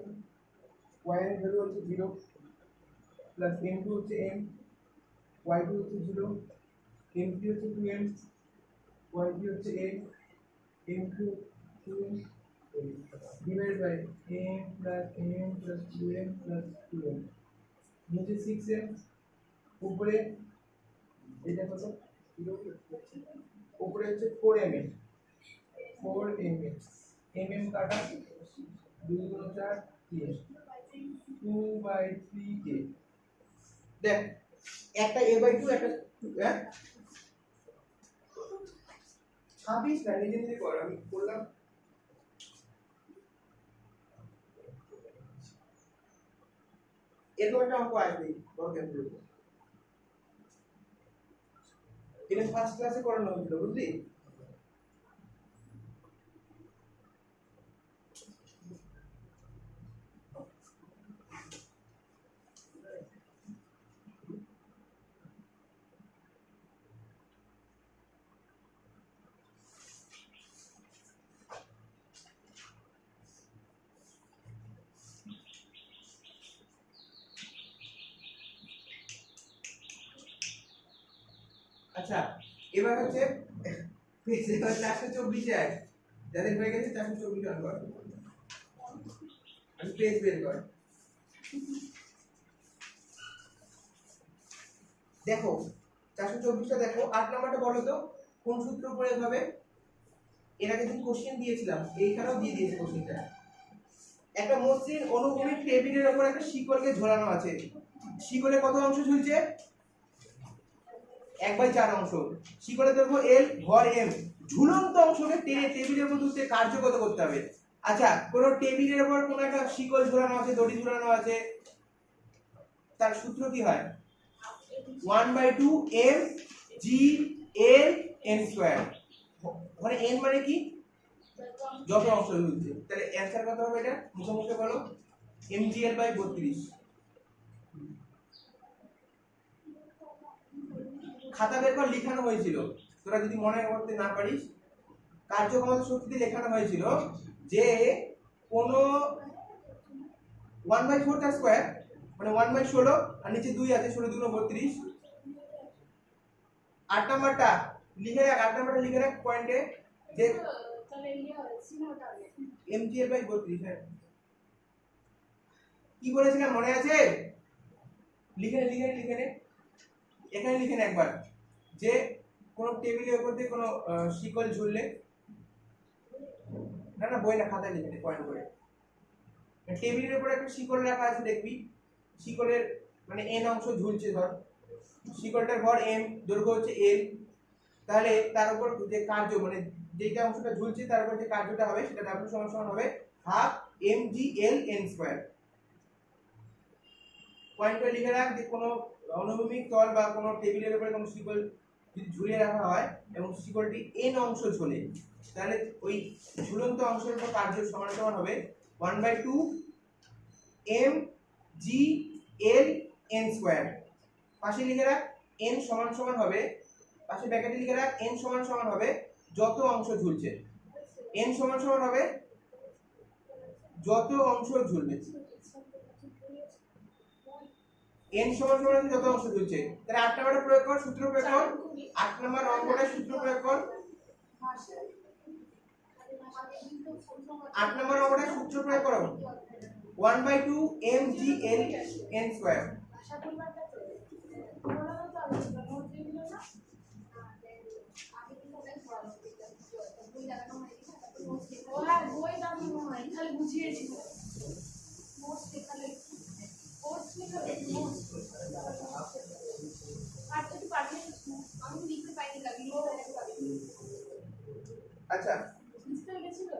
y এর ভ্যালু হচ্ছে 0 প্লাস m2 হচ্ছে m, y2 হচ্ছে 0, m3 হচ্ছে 2m, y3 হচ্ছে a, m2 2m divided by m plus m plus 2m plus 2m, নিচে 6m, উপরে এটা কত 0, উপরে হচ্ছে 4m, 4m, mm কাটা 2 গুণ 4 3, 2/3a। দেখ একটা a/2 একটা হ্যাঁ 26 না, নিজে নিজে কর, আমি করলাম। এরকম একটা অঙ্ক আসবে বড় ক্যালকুলেটর, এটা ফার্স্ট ক্লাসে করানো হয়েছিল বুঝলি। আচ্ছা এবার হচ্ছে এবার 424 এ আয়, যাদের হয়ে গেছে 424 রান কর, আমি পেজ বের কর। দেখো 424টা দেখো, 8 নাম্বারটা বলো তো কোন সূত্র প্রয়োগ হবে? এর আগে দিন কোশ্চেন দিয়েছিলাম, এইখানেও দিয়ে দিয়েছে কোশ্চেনটা। একটা মসৃণ অনুভূমিক টেবিলের উপর একটা শিকলকে ঝোলানো আছে, শিকলে কত অংশ ঝুলছে? 1/4 অংশ, শিকলের দৈর্ঘ্য l, ভর m, ঝুলন্ত অংশকে টেনে টেবিলের উপর তুলতে কার্যগত করতে হবে। আচ্ছা কোন টেবিলের উপর কোন একটা শিকল ঝোলানো আছে, দড়ি ঝোলানো আছে, তার সূত্র কি হয়? 1/2 m g l n square, মানে n মানে কি? যত অংশ ঝুলছে। তাহলে অ্যানসার কত হবে এটা মুখে মুখে বলো? mgl/32। খাতা বের কর লিখানো হয়েছিল, তোরা যদি মনে করতে না পারিস, কার্যক্ষমতা সূত্রে লেখানো হয়েছিল যে কোনো 1/4 তার স্কয়ার মানে 1/16 আর নিচে 2 আছে, 16 2 32। 8 নাম্বারটা লিখে রাখ, 8 নাম্বারটা লিখে রাখ পয়েন্টে যে তাহলে ইয়ে সিনেমাটা হবে mgl/32। হ্যাঁ, কি বলেছিলাম মনে আছে? লিখে নে এখানে লিখে নে একবার, যে কোন টেবিলের উপর দিয়ে কোনো শিকল ঝুললে, না বই না খাতায় লিখে নে পয়েন্ট করে। টেবিলের উপর একটা শিকল রাখা আছে, দেখবি শিকলের মানে n অংশ ঝুলছে, ধর শিকলটার ভর m, দৈর্ঘ্য হচ্ছে l, তাহলে তার উপর যে কার্য মানে যেটা অংশটা ঝুলছে তার উপর যে কার্যটা হবে সেটা w সমান হবে হাফ mgl/n²। পয়েন্টটা লিখে রাখ যে কোনো অনুভূমিক তল বা কোনো টেবিলের উপরে কোনো শিকল যদি ঝুলিয়ে রাখা হয় এবং শিকলটি n অংশ ঝোলে, তাহলে ওই ঝুলন্ত অংশের উপর কার্য সমান সমান হবে 1/2 mgl/n²। পাশে লিখে রাখ n সমান সমান হবে, পাশে ব্র্যাকেটে লিখে রাখ n সমান সমান হবে যত অংশ ঝুলছে, n সমান সমান হবে যত অংশ ঝুলবে, n সমান সমান হবে যত অংশ ঝুলছে। তাহলে 8 নাম্বারে প্রয়োগ কর, সূত্র প্রয়োগ কর, 8 নাম্বার অঙ্কটা সূত্র প্রয়োগ কর, 8 নাম্বার অঙ্কটা সূত্র প্রয়োগ করো, 1/2 mgl/n²। ওরা বই দাম হয় খালি বুঝিয়েছি মোস্ট এখানে কোর্স লিখে মোস্ট আর কিছু পাঠিয়ে আমি লিখতে পাইনি লাগি আচ্ছা বুঝতে গেছিল।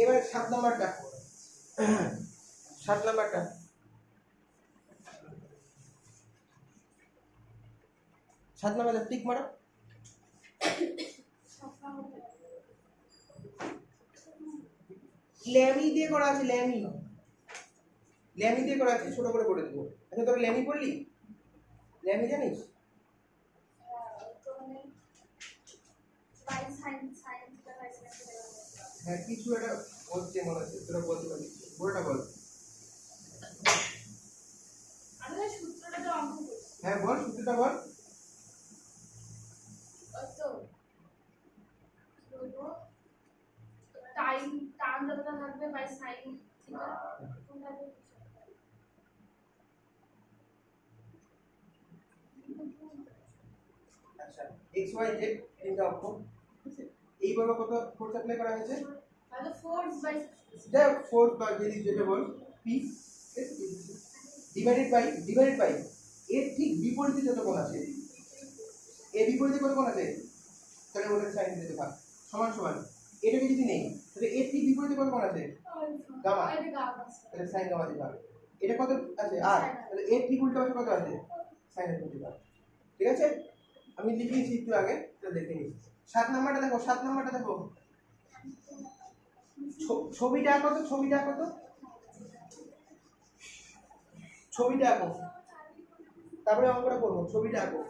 এবার 7 নাম্বারটা, 7 নাম্বারটা 7 নাম্বারে টিক মারো। ল্যামি দিয়ে করা আছে, ল্যামি দিয়ে করা আছে, ছোট করে দেবো। আচ্ছা তোর ল্যামি পড়লি? ল্যামি জানিস? হ্যাঁ কিছু একটা বলছে মনে হচ্ছে, তোরা বলতে পারবি, পুরোটা বল। আমরা সূত্রটা তো অঙ্ক করছি। হ্যাঁ বল, সূত্রটা বল। তো বলবো টাইম টার্ম যতটা থাকবে বাই সাইন থিটা কোনটা হবে? আচ্ছা x y z তিনটা অঙ্ক, এইভাবে কত ফোর্স অ্যাপ্লাই করা হয়েছে? তাহলে ফোর্স বাই দেখ ফোর্স বা যদি যেটা বল p ডিভাইডেড বাই এর ঠিক বিপরীতে যত কোণ আছে, এর বিপরীতে কত কোণ আছে তাহলে ওটা সাইন দিতে ভাগ সমান সমান, এটাকে যদি নেই তাহলে এর ঠিক বিপরীতে কত কোণ আছে গামা, এটা গামা তাহলে সাইন গামা দিতে ভাগ। এটা কত আছে আর, তাহলে এর ঠিক উল্টো পাশে কত আছে সাইন দিতে ভাগ। ঠিক আছে, আমি লিখিয়েছি একটু আগে, তো দেখে নিই। 7 নাম্বারটা দেখো, 7 নাম্বারটা দেখো, ছবিটা আঁকো তো, ছবিটা আঁকো তো, ছবিটা আঁকো, তারপরে অঙ্কটা করবো। ছবিটা আঁকো।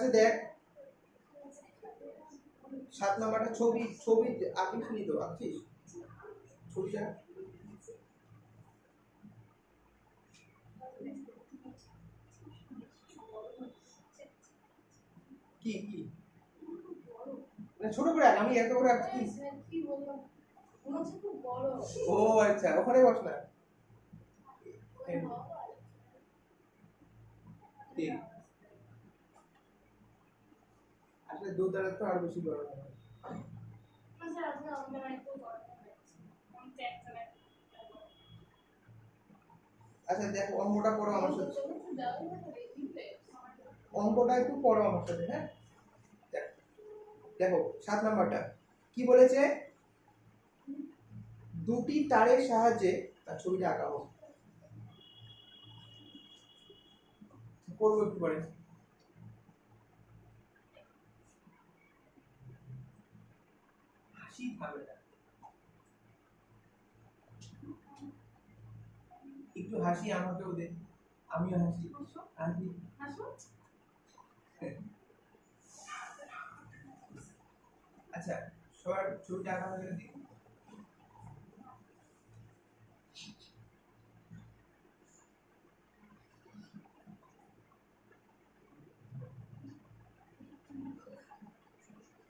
আছে দেখ 7 নাম্বারটা ছবি ছবি আঁকিস নি তো আঁকিস ছবিটা কি কি না ছোট করে আঁক, আমি এত করে আঁকছি। কি বলবো মনে হচ্ছে খুব বড় ও আচ্ছা ওখানে বস না ঠিক আসলে দু দ্বারা তো আর বেশি বড় হবে। আচ্ছা আজকে আমাদের একটু বড় আমি চেক করে আচ্ছা দেখো অঙ্কটা পড়ো আমার সাথে, অঙ্কটা একটু পড়ো আমার সাথে, হ্যাঁ দেখো 7 নাম্বারটা কি বলেছে, দুটি তারের সাহায্যে তার ছবিটা আঁকা হোক, করবো একটু পরে। হাসি থামে না, একটু হাসি আমাকেও দে, আমিও হাসি হাসি। আচ্ছা সবার ছবিটা আঁকা হয়ে গেলে দেখি।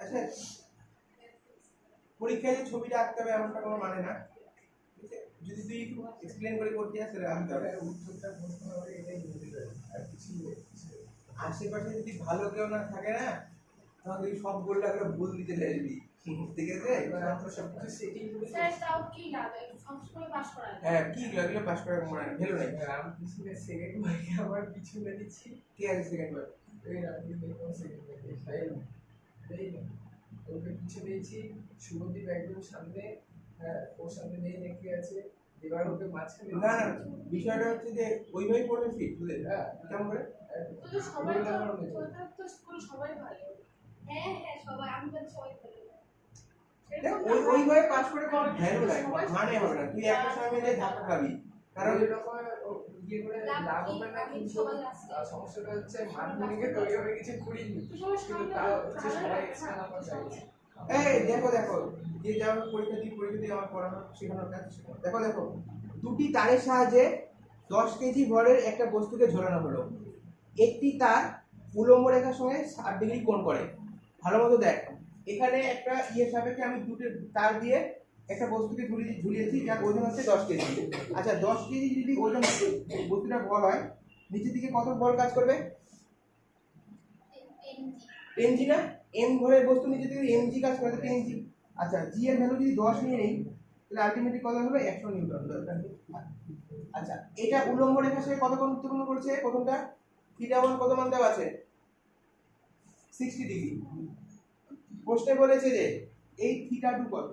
আচ্ছা পরীক্ষায় যে ছবিটা আঁকতে হবে এমনটা কোনো মানে না, ঠিক আছে? যদি তুই একটু এক্সপ্লেন করে করতে আসে আঁকতে হবে, উত্তরটা বলতে হবে এটাই বলতে হবে আর কিছু আশেপাশে যদি ভালো কেউ না থাকে না তখন তুই সব বললে করে ভুল দিতে লাগবি, ঠিক আছে? এবার আমরা সব কিছু সেটিং করে স্যার তাও কি লাগে সব সময় পাস করা যায় হ্যাঁ কি লাগলো পাস করার মনে হয় ভ্যালু নাই। আমি পিছনে সেকেন্ড মার্কে আবার পিছনে দিচ্ছি কি আছে সেকেন্ড বার এই আমি দেখুন সেকেন্ড মার্কে ফাইল এই না ওকে পিছনে দিয়েছি শুভদীপ একদম সামনে হ্যাঁ ওর সামনে নেই দেখতে আছে এবার ওকে মাঝখানে না না বিষয়টা হচ্ছে যে ওইভাবেই পড়বে ঠিক বুঝলে, হ্যাঁ কেমন করে তো সবাই তো স্কুল সবাই ভালো হ্যাঁ হ্যাঁ সবাই আমি তো সবাই ভালো দেখ ওইভাবে পাস করে কোনো ভ্যালু নাই, মানে হবে না, তুই একটা সময় মিলে ধাক্কা খাবি, কারণ কারণ এরকম ইয়ে করে লাভ হবে না কিন্তু সমস্যাটা হচ্ছে মাধ্যমিকে তৈরি হয়ে গেছে 20 মিনিট কিন্তু তাও হচ্ছে সবাই এক্সট্রা নাম্বার চাইছে এই দেখো দেখো যে যেমন পরীক্ষা দিয়ে আমার পড়ানো শেখানোর কাজ শেখানো। দেখো দেখো দুটি তারের সাহায্যে 10 কেজি ভরের একটা বস্তুকে ঝোলানো হলো, একটি তার উলম্ব রেখার সঙ্গে 60 ডিগ্রি কোণ করে, ভালো মতো দেখ এখানে একটা সাপেক্ষে আমি দুটো তার দিয়ে একটা বস্তুকে ঝুলিয়েছি যার ওজন হচ্ছে 10 কেজি। আচ্ছা 10 কেজি যদি ওজন বস্তুটা বল হয় নিচের দিকে কত বল কাজ করবে, 10 জি না, এম ভরের বস্তু নিচে থেকে এম জি কাজ করে 10 জি। আচ্ছা জি এর ভ্যালু যদি 10 নিয়ে নেই তাহলে আলটিমেটলি কত হবে 100 নিউটন দরকার। আচ্ছা এটা উলম্ব রেখার সাথে কত কোণ উৎপন্ন করছে, প্রথমটা থিটা 1 কত মান দেওয়া আছে 60 ডিগ্রি। প্রশ্নে বলেছে যে এই থিটা 2 কত,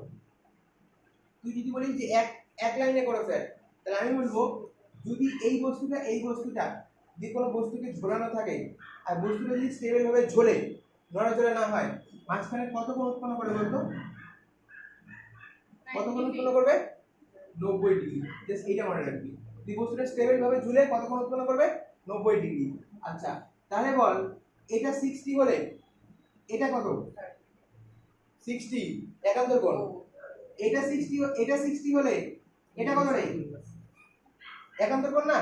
তুই যদি বলিস যে এক লাইনে করো স্যার তাহলে আমি বলবো যদি এই বস্তুটা যে কোনো বস্তুকে ঝোলানো থাকে আর বস্তুটা যদি স্টেবল ভাবে ঝোলে নড়াচড়া না হয় মাঝখানে কত কোণ উৎপন্ন করে বলতো, কত কোণ উৎপন্ন করবে 90 ডিগ্রি। জাস্ট এইটা মনে রাখবি, তুই বস্তুটা স্টেবল ভাবে ঝুলে কত কোণ উৎপন্ন করবে 90 ডিগ্রি। আচ্ছা তাহলে বল এটা 60 হলে এটা কত 60 একান্তর কোণ, এটা 60 হলে এটা কত রে একান্তর কোণ না,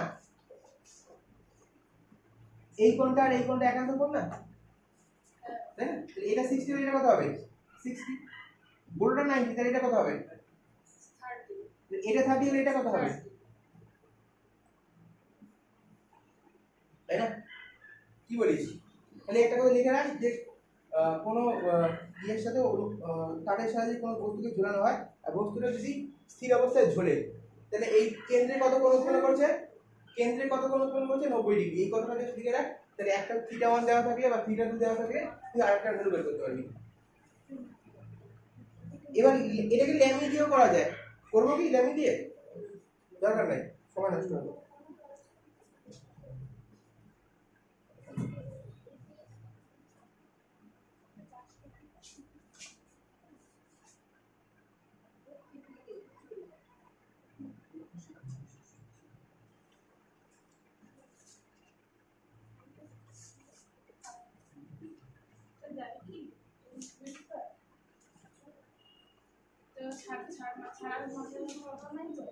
এই কোণটা আর এই কোণটা একান্তর কোণ না, তাই না? এটা 60 হলে এটা কত হবে 60, বড়টা 90 তাহলে এটা কত হবে 30, এটা 30 হলে এটা কত হবে, তাই না? কি বলিস তাহলে একটা কথা লিখে রাখ যে কোনো ইয়ের সাথে তারের সাহায্যে কোনো বস্তুকে ঝোলানো হয় আর বস্তুটা যদি স্থির অবস্থায় ঝোলে তাহলে এই কেন্দ্রে কত কোণ উৎপন্ন করছে 90 ডিগ্রি। এই কথাটা জাস্ট লিখে রাখ, তাহলে একটা থিটা 1 দেওয়া থাকলে বা থিটা 2 দেওয়া থাকলে তুই আরেকটা ভ্যালু বের করতে পারবি। এবার এটাকে ল্যামি দিয়েও করা যায়, করবো কি ল্যামি দিয়ে, দরকার নাই সময় নষ্ট হবে। ছাড়া ছাড়া কথা নাই তো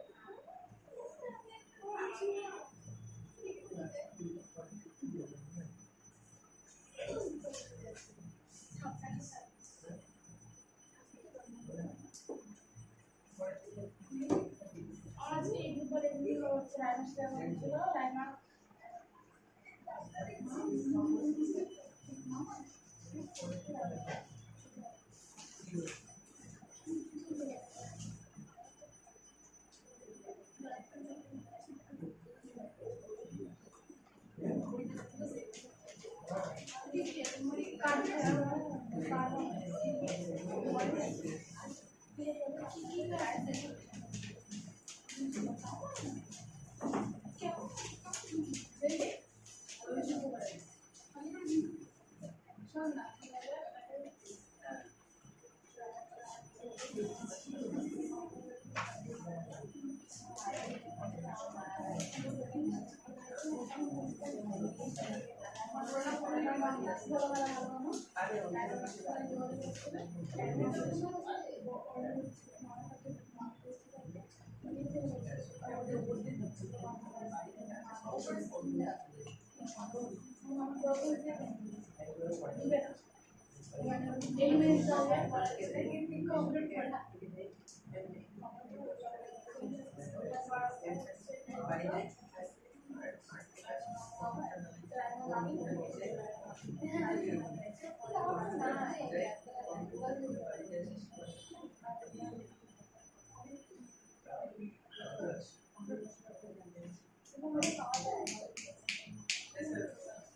আজকে এই দুপুরে এমনি হচ্ছে রাইমা সাথে ছিল রাইমা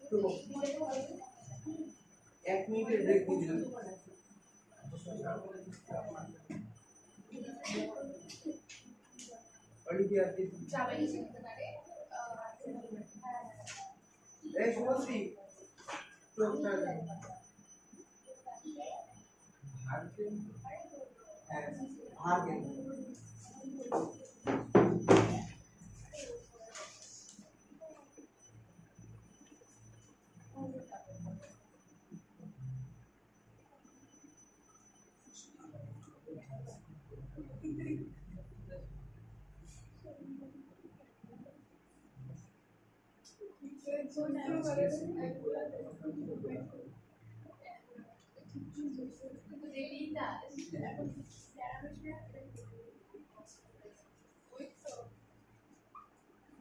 তো 1 মিনিটের ব্রেক দিয়ে দিলাম অলিভিয়া যাবে এই শুভশ্রী তো ভার্গেন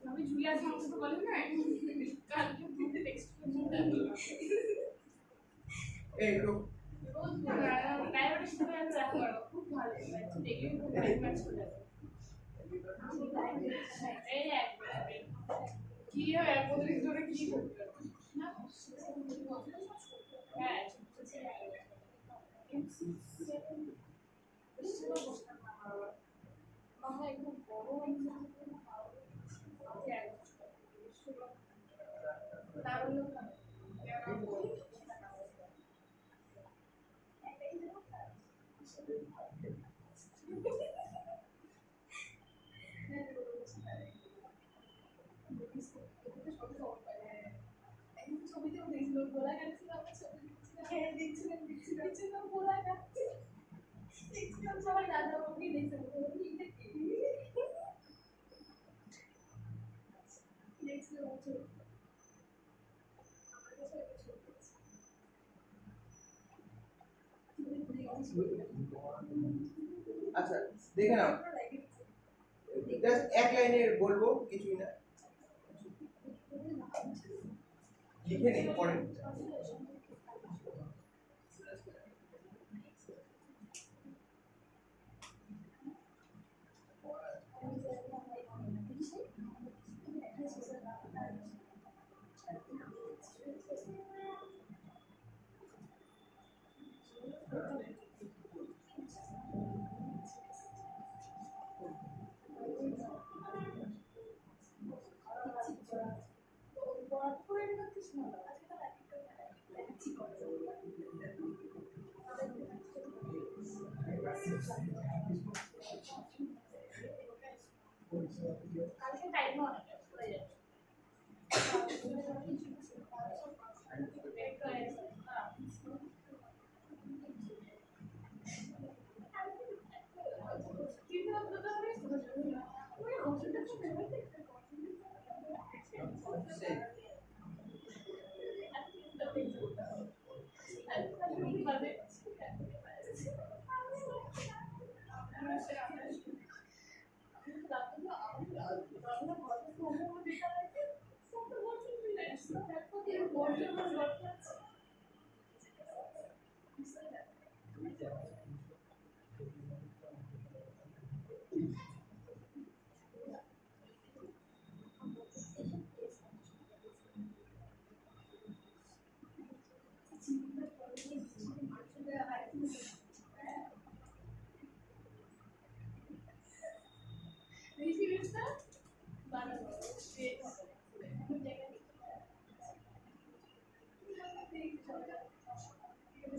আমি জুলিয়া ঝামকে তো বলি না কালকে দিতে টেক্সট এই তো রোজ ডায়াবেটিস থেকে আমি রাখা করো খুব ভালো দেখলে খুব ভালো ম্যাচ করে এই এক কি হয় এক বছর ধরে কি করতে হ্যাঁ মামা একদম বড় ছবিতেও দেখছিল গোলা কাটছিল আমার ছবি হ্যাঁ দেখছিলাম গোলা কাটছে দেখছিলাম সবাই দাদা বাবুকে দেখছে আচ্ছা দেখে নাও জাস্ট এক লাইনের বলবো কিছুই না লিখে নিন পরে কালকে টাইম অনেক হয়ে যাচ্ছে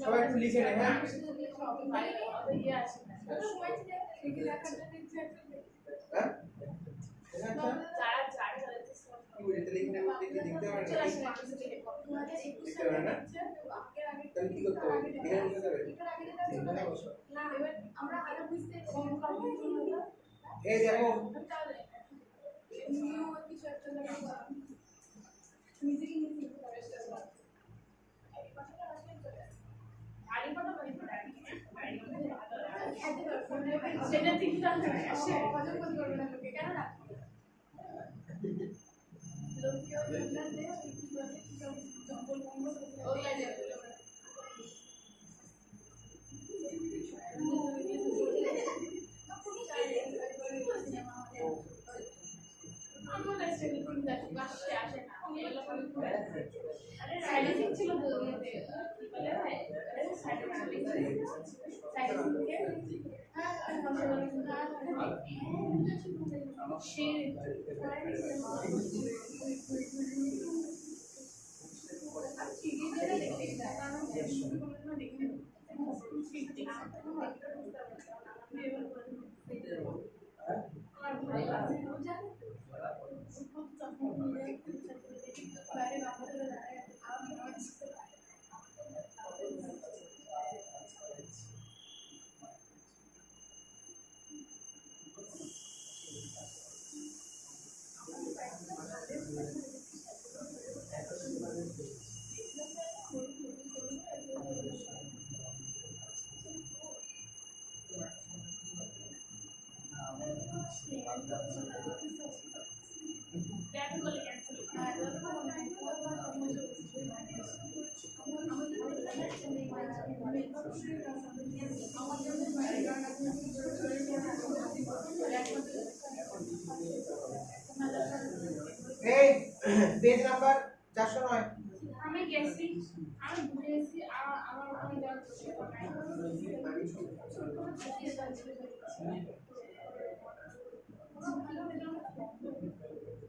সবাই একটু লিখে নে, হ্যাঁ? হ্যাঁ? আচ্ছা, কি বলি, তাহলে এখানে আমাদের কি লিখতে হবে না? লিখতে হবে না? তাহলে কি করতে হবে? এখানে লিখতে হবে? এই দেখো, সেটা ঠিক আছে আসে কেন না এই পেজ নাম্বার 409। আমি গেছি আমি বুঝেছি আমার ওখানে যাওয়ার চেষ্টা করি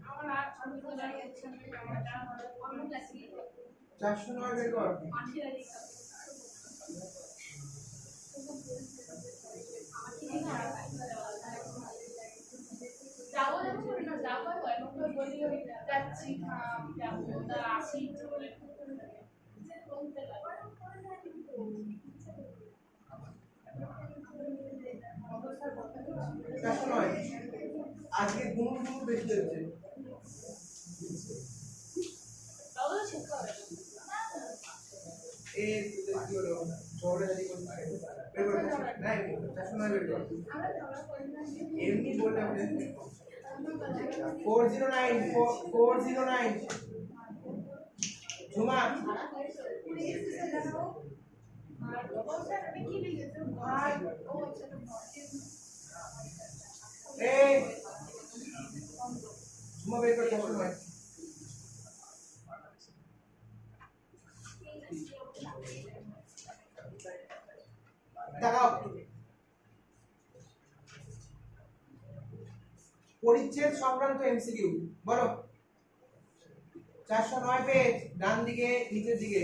আমার আর আমি তো জানি আচ্ছা আমার অন্য ক্লাসে 409 বের কর। যাবো না যাবো এমন করে বলি যাচ্ছি যাবো তা আসি আজকে গুণ গুণ বেশি হচ্ছে। এই কি হলো শহরে যদি কোন বের করো না, 409 বের করো। এমনি বললে হবে 409 409 ঝুমা এই ঝুমা বের কর 409। দেখাও পরিচ্ছেদ সংক্রান্ত এমসিকিউ বলো। 409 পেজ ডান দিকে নিচের দিকে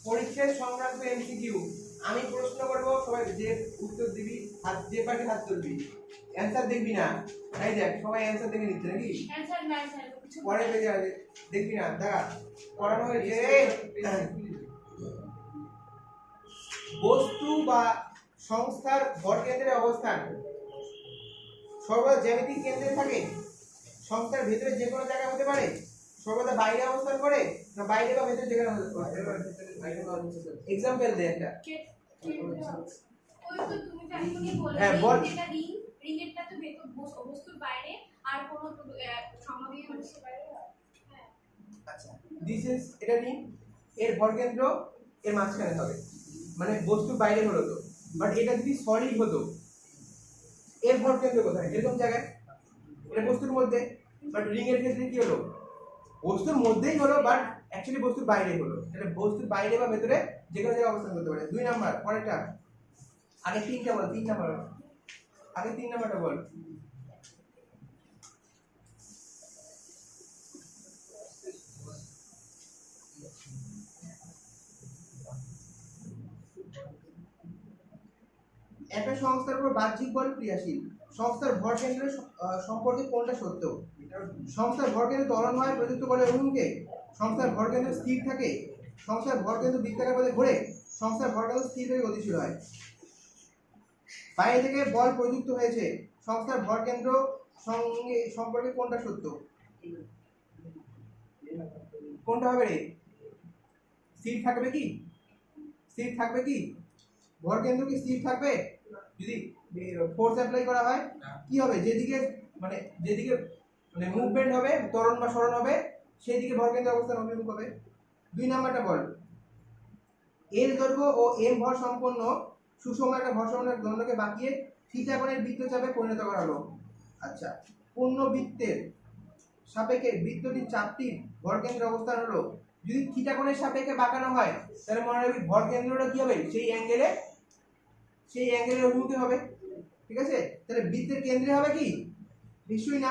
পরিচ্ছেদ সংক্রান্ত এমসিকিউ। আমি প্রশ্ন করব, সবাই যে উত্তর দিবি হাত যে পারবি হাত তুলবি, অ্যানসার দেখবি না। এই দেখ সবাই অ্যানসার দেখে নিচ্ছে নাকি? অ্যানসার নাই স্যার পরে পেজে আছে দেখবি না, দেখা পড়ানো হয়েছে। বস্তু বা সংস্থার ভরকেন্দ্রের অবস্থান সর্বদা জ্যামিতিক কেন্দ্রে থাকে, সংস্থার ভিতরে যে কোনো জায়গায় হতে পারে, সর্বদা বাইরে অবস্থান করে, না বাইরে বা ভিতরে যেখানে অবস্থান করে। এক্সাম্পল দে একটা। ওই তো তুমি তো এখনই বললে হ্যাঁ, বল। যেটা রিং এরটা তো ভেতর বস্তুর বাইরে আর কোনো সমাবেশ বস্তুর বাইরে হয়। হ্যাঁ আচ্ছা দিস ইজ এটা রিং, এর ভরকেন্দ্র এর মাঝখানে হবে, মানে বস্তুর বাইরে হলো তো। বাট এটা যদি সলিড হতো, এর ভরকেন্দ্র কোথায়? এরকম জায়গায়, এটা বস্তুর মধ্যে। বাট রিং এর ক্ষেত্রে কি হলো? বস্তুর মধ্যেই হলো, বাট অ্যাকচুয়ালি বস্তুর বাইরে হলো। তাহলে বস্তুর বাইরে বা ভেতরে যে কোনো জায়গায় অবস্থান করতে পারে। 2 নাম্বার পরেরটা, আগে 3টা বল, 3 নাম্বার, আগে 3 নাম্বারটা বল। একটা সংস্থার উপর বাহ্যিক বল ক্রিয়াশীল। সংস্থার ভরকেন্দ্র সম্পর্কে কোনটা সত্য? সংস্থার ভরকেন্দ্র ত্বরণ হয় প্রযুক্ত বলের অভিমুখে, সংস্থার ভরকেন্দ্র স্থির থাকে, সংস্থার ভরকেন্দ্র বৃত্তাকার পথে ঘোরে, সংস্থার ভরকেন্দ্র স্থির থেকে গতিশীল হয়। বাইরে থেকে বল প্রযুক্ত হয়েছে, সংস্থার ভরকেন্দ্র সঙ্গে সম্পর্কে কোনটা সত্য? কোনটা হবে রে? স্থির থাকবে কি? স্থির থাকবে কি? ভরকেন্দ্র কি স্থির থাকবে যদি ফোর্স অ্যাপ্লাই করা হয়? কি হবে? যেদিকে মানে মুভমেন্ট হবে, ত্বরণ বা সরণ হবে, সেই দিকে ভরকেন্দ্র অবস্থান অভিমুখ হবে। 2 নাম্বারটা বল। এর দৈর্ঘ্য ও এম ভর সম্পন্ন সুষম একটা ভরসমানের দণ্ডকে বাঁকিয়ে থিটা কোণের বৃত্তচাপে পরিণত করা হলো। আচ্ছা, পূর্ণ বৃত্তের সাপেক্ষে বৃত্তটির চাপটির ভরকেন্দ্র অবস্থান হলো, যদি থিটা কোণের সাপেক্ষে বাঁকানো হয় তাহলে মনে রাখবি ভরকেন্দ্রটা কি হবে? সেই অ্যাঙ্গেলের অভিমুখে হবে। ঠিক আছে? তাহলে বৃত্তের কেন্দ্রে হবে কি? নিশ্চয়ই না।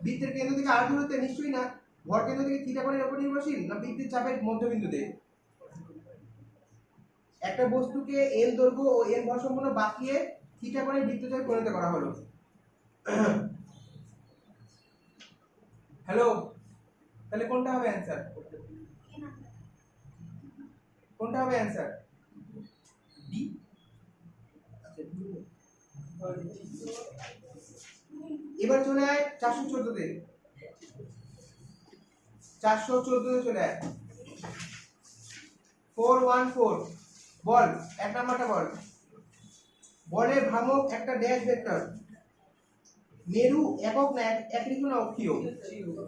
বৃত্তের কেন্দ্র থেকে আর দূরত্বে? নিশ্চয়ই না। ভরকেন্দ্র থেকে থিটা কোণের উপর নির্ভরশীল না বৃত্তের চাপের মধ্যবিন্দুতে? একটা বস্তুকে এল দৈর্ঘ্য ও এম ভর সম্পন্ন বাঁকিয়ে থিটা কোণের বৃত্তচাপে পরিণত করা হলো। হ্যালো, তাহলে কোনটা হবে অ্যানসার? কোনটা হবে অ্যানসার? ডি। আচ্ছা, এবার চলে আয় 414 তে। 414 তে চলে আয়। 414 বল, 1 নাম্বারটা বল। বলের ভ্রামক একটা ড্যাশ ভেক্টর, মেরু একক না একরিক না অক্ষীয়?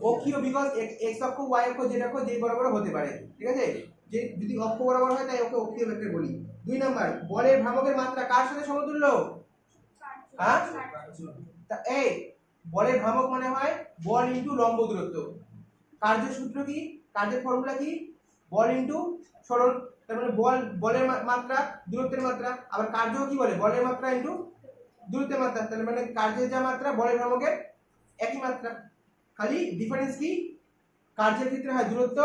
অক্ষীয়, বিকজ এক্স অক্ষ, ওয়াই অক্ষ, জেড অক্ষ যেই বরাবর হতে পারে। ঠিক আছে? যে যদি অক্ষ বরাবর হয় তাই ওকে অক্ষীয় ভেক্টর বলি। 2 নাম্বার, বলের ভ্রামকের মাত্রা কার সাথে সমতুল্য? হ্যাঁ, এই বলের ভ্রামক মানে হয় বল ইনটু লম্ব দূরত্ব। কার্যের সূত্র কি? কার্যের ফর্মুলা কি? বল ইনটু সরণ। তার মানে বলের মাত্রা দূরত্বের মাত্রা, আবার কার্য কি বলে? বলের মাত্রা ইনটু দূরত্বের মাত্রা। তার মানে কার্যের যা মাত্রা বলের ভ্রামকের একই মাত্রা, খালি ডিফারেন্স কি? কার্যের ক্ষেত্রে হয় দূরত্ব,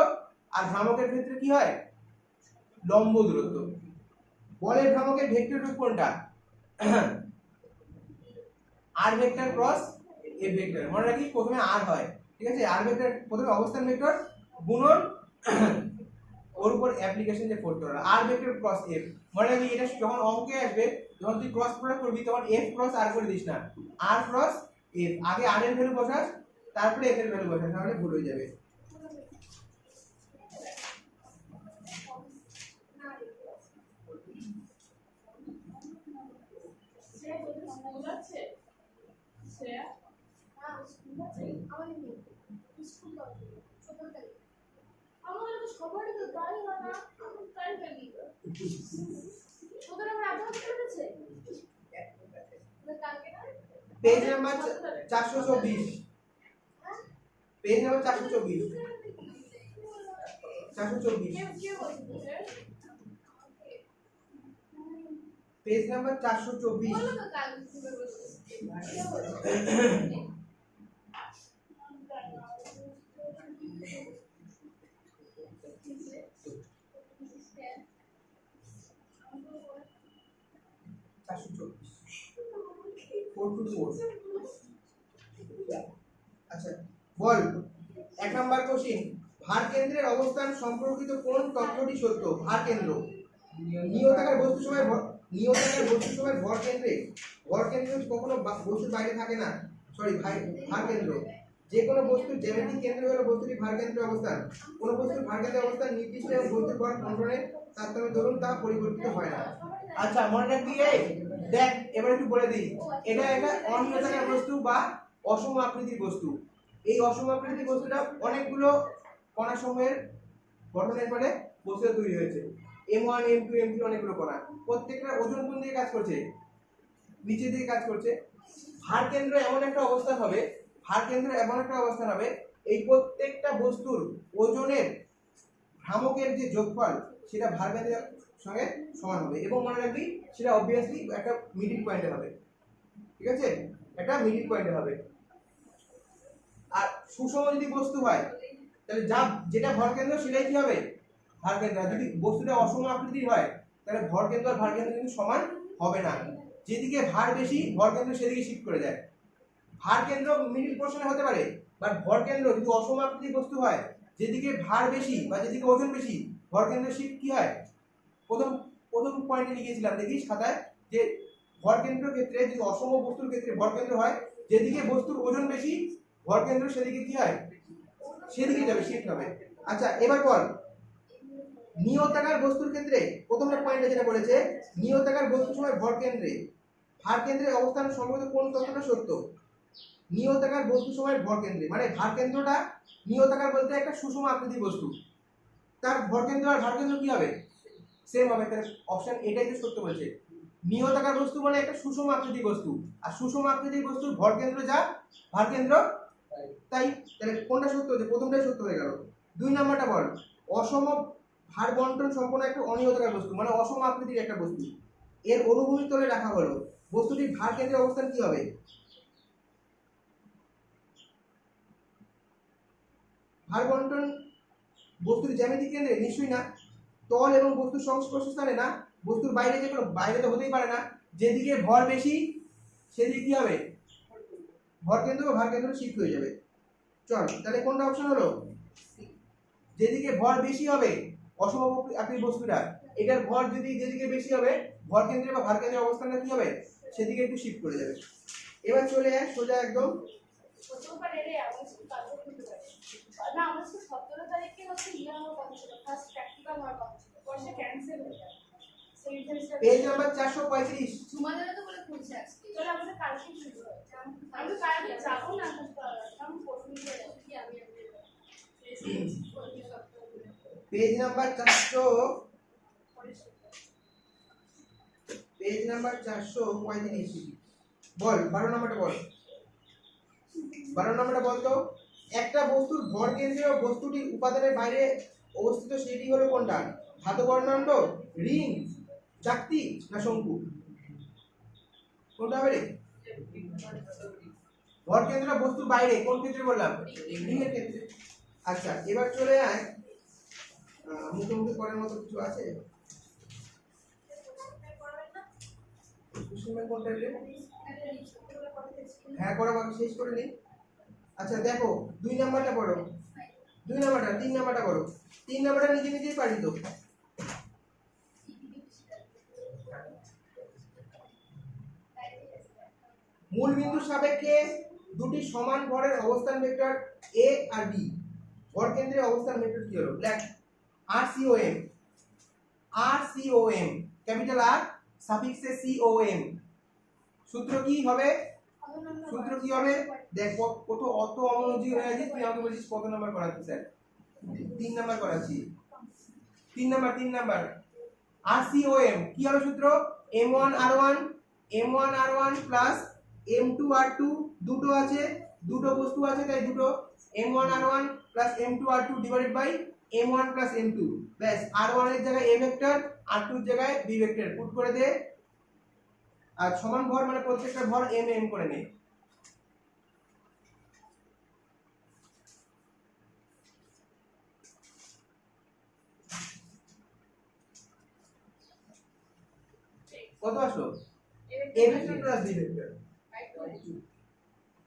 আর ভ্রামকের ক্ষেত্রে কি হয়? লম্ব দূরত্ব। বলের ভ্রামকের ভেক্টর রূপ কোনটা? আর ভেক্টর ক্রস এফ ভেক্টর। মনে রাখি প্রথমে আর হয়। ঠিক আছে? আর ভেক্টর প্রথমে অবস্থান ভেক্টর গুণন ওর উপর অ্যাপ্লিকেশন যে ফোর্স করা, আর ভেক্টর ক্রস এফ। মনে রাখি এটা যখন অঙ্কে আসবে, যখন তুই ক্রস প্রোডাক্ট করবি তখন এফ ক্রস আর করে দিস না, আর ক্রস এফ। আগে আর এর ভ্যালু বসাস, তারপরে এফ এর ভ্যালু বসাস, তাহলে ভুল হয়ে যাবে। আমাদের তো সবারই তো তাই হয় না, তাই জানি। ওদের আমার আগ্রহ করেছে কালকে না page number 424, page number 424, 424 page number 424। বলো তো কাল কিভাবে বলছো? আচ্ছা বল, 1 নাম্বার কোশ্চেন, ভার কেন্দ্রের অবস্থান সম্পর্কিত কোন তথ্যটি সত্য? ভার কেন্দ্র নিয়তাকার বস্তু সময় ভর কেন্দ্র কখনো বস্তুর বাইরে থাকে না। সরি, ভার কেন্দ্র যে কোনো বস্তুর জ্যামিতিক কেন্দ্র হলো বস্তুটির ভার কেন্দ্রের অবস্থান। কোন বস্তুর ভার কেন্দ্রের অবস্থান নির্দিষ্ট এবং বস্তুর ভর কন্ট্রোলের তারতম্যে ধরুন তা পরিবর্তিত হয় না। আচ্ছা মনে রাখবি, এই দেখ এবার একটু বলে দিই, এটা একটা অনিয়তাকার বস্তু বা অসম আকৃতির বস্তু। এই অসম আকৃতির বস্তুটা অনেকগুলো কণা সমূহের গঠনের ফলে বস্তুটা তৈরি হয়েছে। M1 M2 M3 অনেকগুলো কণা, প্রত্যেকটা ওজন কোন দিকে কাজ করছে? নিচের দিকে কাজ করছে। ভার কেন্দ্র এমন একটা অবস্থান হবে, এই প্রত্যেকটা বস্তুর ওজনের ভ্রামকের যে যোগফল সেটা ভার কেন্দ্রের সঙ্গে সমান হবে, এবং মনে রাখবি সেটা অবভিয়াসলি একটা মিডিল পয়েন্টে হবে। ঠিক আছে, একটা মিডিল পয়েন্টে হবে। আর সুষম যদি বস্তু হয় তাহলে যেটা ভর কেন্দ্র সেটাই কি হবে? ভার কেন্দ্র। যদি বস্তুটা অসম আকৃতির হয় তাহলে ভর কেন্দ্র আর ভার কেন্দ্র কিন্তু সমান হবে না। যেদিকে ভার বেশি ভর কেন্দ্র সেদিকে শিফট করে যায়। ভার কেন্দ্র মিডিল পোর্শনে হতে পারে, বাট ভর কেন্দ্র যদি অসম আকৃতির বস্তু হয়, যেদিকে ভার বেশি বা যেদিকে ওজন বেশি ভর কেন্দ্র শিফট কি হয়? প্রথম পয়েন্টে লিখেছিলাম, দেখিস খাতায়, যে ভর কেন্দ্র ক্ষেত্রে যদি অসম বস্তুর ক্ষেত্রে ভর কেন্দ্র হয়, যেদিকে বস্তুর ওজন বেশি ভর কেন্দ্র সেদিকে কি হয়? সেদিকে যাবে, শিফট হবে। আচ্ছা এবার বল, নিয়তাকার বস্তুর ক্ষেত্রে প্রথমটা পয়েন্টে যেটা বলেছে, নিয়তাকার বস্তুর সময় ভর কেন্দ্রে ভার কেন্দ্রের অবস্থান সম্পর্কে কোন তথ্যটা সত্য? নিয়তাকার বস্তুর সময় ভর কেন্দ্রে, মানে ভার কেন্দ্রটা নিয়তাকার বলতে একটা সুষম আকৃতির বস্তু, তার ভর কেন্দ্র আর ভার কেন্দ্র কি হবে? সেম হবে। তাহলে অপশন এটাই তো সত্য বলছে। নিয়তাকার বস্তু মানে একটা সুষম আকৃতির বস্তু, আর সুষম আকৃতির বস্তুর ভর কেন্দ্র যা ভার কেন্দ্র তাই। তাহলে কোনটা সত্য হচ্ছে? প্রথমটাই সত্য হয়ে গেল। 2 নাম্বারটা বল, অসম ভার বন্টন সম্পন্ন একটা অনিয়তাকার বস্তু, মানে অসম আকৃতির একটা বস্তু, এর অনুভূমিক তলে রাখা হলো, বস্তুটির ভার কেন্দ্রের অবস্থান কি হবে? ভার বন্টন বস্তুর জ্যামিতিক কেন্দ্রে? নিশ্চয়ই না। তল এবং বস্তুর সংস্পর্শ স্থানে না, বস্তুর বাইরে, যে কোনো বাইরে তো হতেই পারে না। যেদিকে ভর বেশি সেদিকে কি হবে? ভর কেন্দ্র বা ভার কেন্দ্র শিফট হয়ে যাবে। চল তাহলে কোনটা অপশন হলো? যেদিকে ভর বেশি হবে অসম আকৃতির বস্তুটা, এটার ভর যদি যেদিকে বেশি হবে ভর কেন্দ্রে বা ভার কেন্দ্রের অবস্থানটা কি হবে? সেদিকে একটু শিফট করে যাবে। এবার চলে আয় সোজা একদম। প্রথমবার এলে আমার সাথে কাজ করতে পারে না, আমার সাথে 17 তারিখে হচ্ছে হওয়ার কথা ছিল, ফার্স্ট প্র্যাকটিক্যাল হওয়ার কথা ছিল, পরে ক্যান্সেল হয়ে যায়। Page number 435। তোমাদের তো বলে খুলছে আজকে, চলো আমাদের কালকে শুরু হয়। আমি কালকে যাবো না, আমি পরশুদিন যাবো কি আমি পেজ নাম্বার 435। বল 12 নাম্বারটা বল। 12 নাম্বারটা বল তো, একটা বস্তুর ভর কেন্দ্রীয় বস্তুটির উপাদানের বাইরে অবস্থিত সেটি হলো কোনটা? ধাতব বর্ণাঢ্য, রিং, চাকতি না শঙ্কু? কোনটা হবে রে? ভর কেন্দ্র বস্তুর বাইরে কোন ক্ষেত্রে বললাম? রিং এর ক্ষেত্রে। আচ্ছা এবার চলে আয়, মুখে মুখে করার মতো কিছু আছে? কোনটা রে? হ্যাঁ করা বাকি, শেষ করে নি। আচ্ছা দেখো 2 নাম্বারটা পড়ো। 2 নাম্বারটা, 3 নাম্বারটা পড়ো। 3 নাম্বারটা নিজে নিজেই পারি তো। মূল বিন্দুর সাপেক্ষে দুটি সমান ভরের অবস্থান ভেক্টর a আর b, ভর কেন্দ্রের অবস্থান ভেক্টর কি হলো? লেখ RCOM। RCOM, capital R সাফিক্সে COM। সূত্র কি হবে? দেখ কত অত অমনোযোগী হয়ে আছিস তুই, আমাকে বলছিস কত নাম্বার করাচ্ছি? স্যার 3 নাম্বার করাচ্ছি। 3 নাম্বার RCOM কি হবে সূত্র? M1R1 প্লাস M2R2, দুটো আছে, দুটো বস্তু আছে তাই দুটো, M1R1 plus M2R2 divided by M1 plus M2, ব্যাস। R1 এর জায়গায় A ভেক্টর, R2 এর জায়গায় B ভেক্টর পুট করে দে, আর সমান ভর মানে প্রত্যেকটা ভর m m করে নে। কত আসলো? a vector plus b vector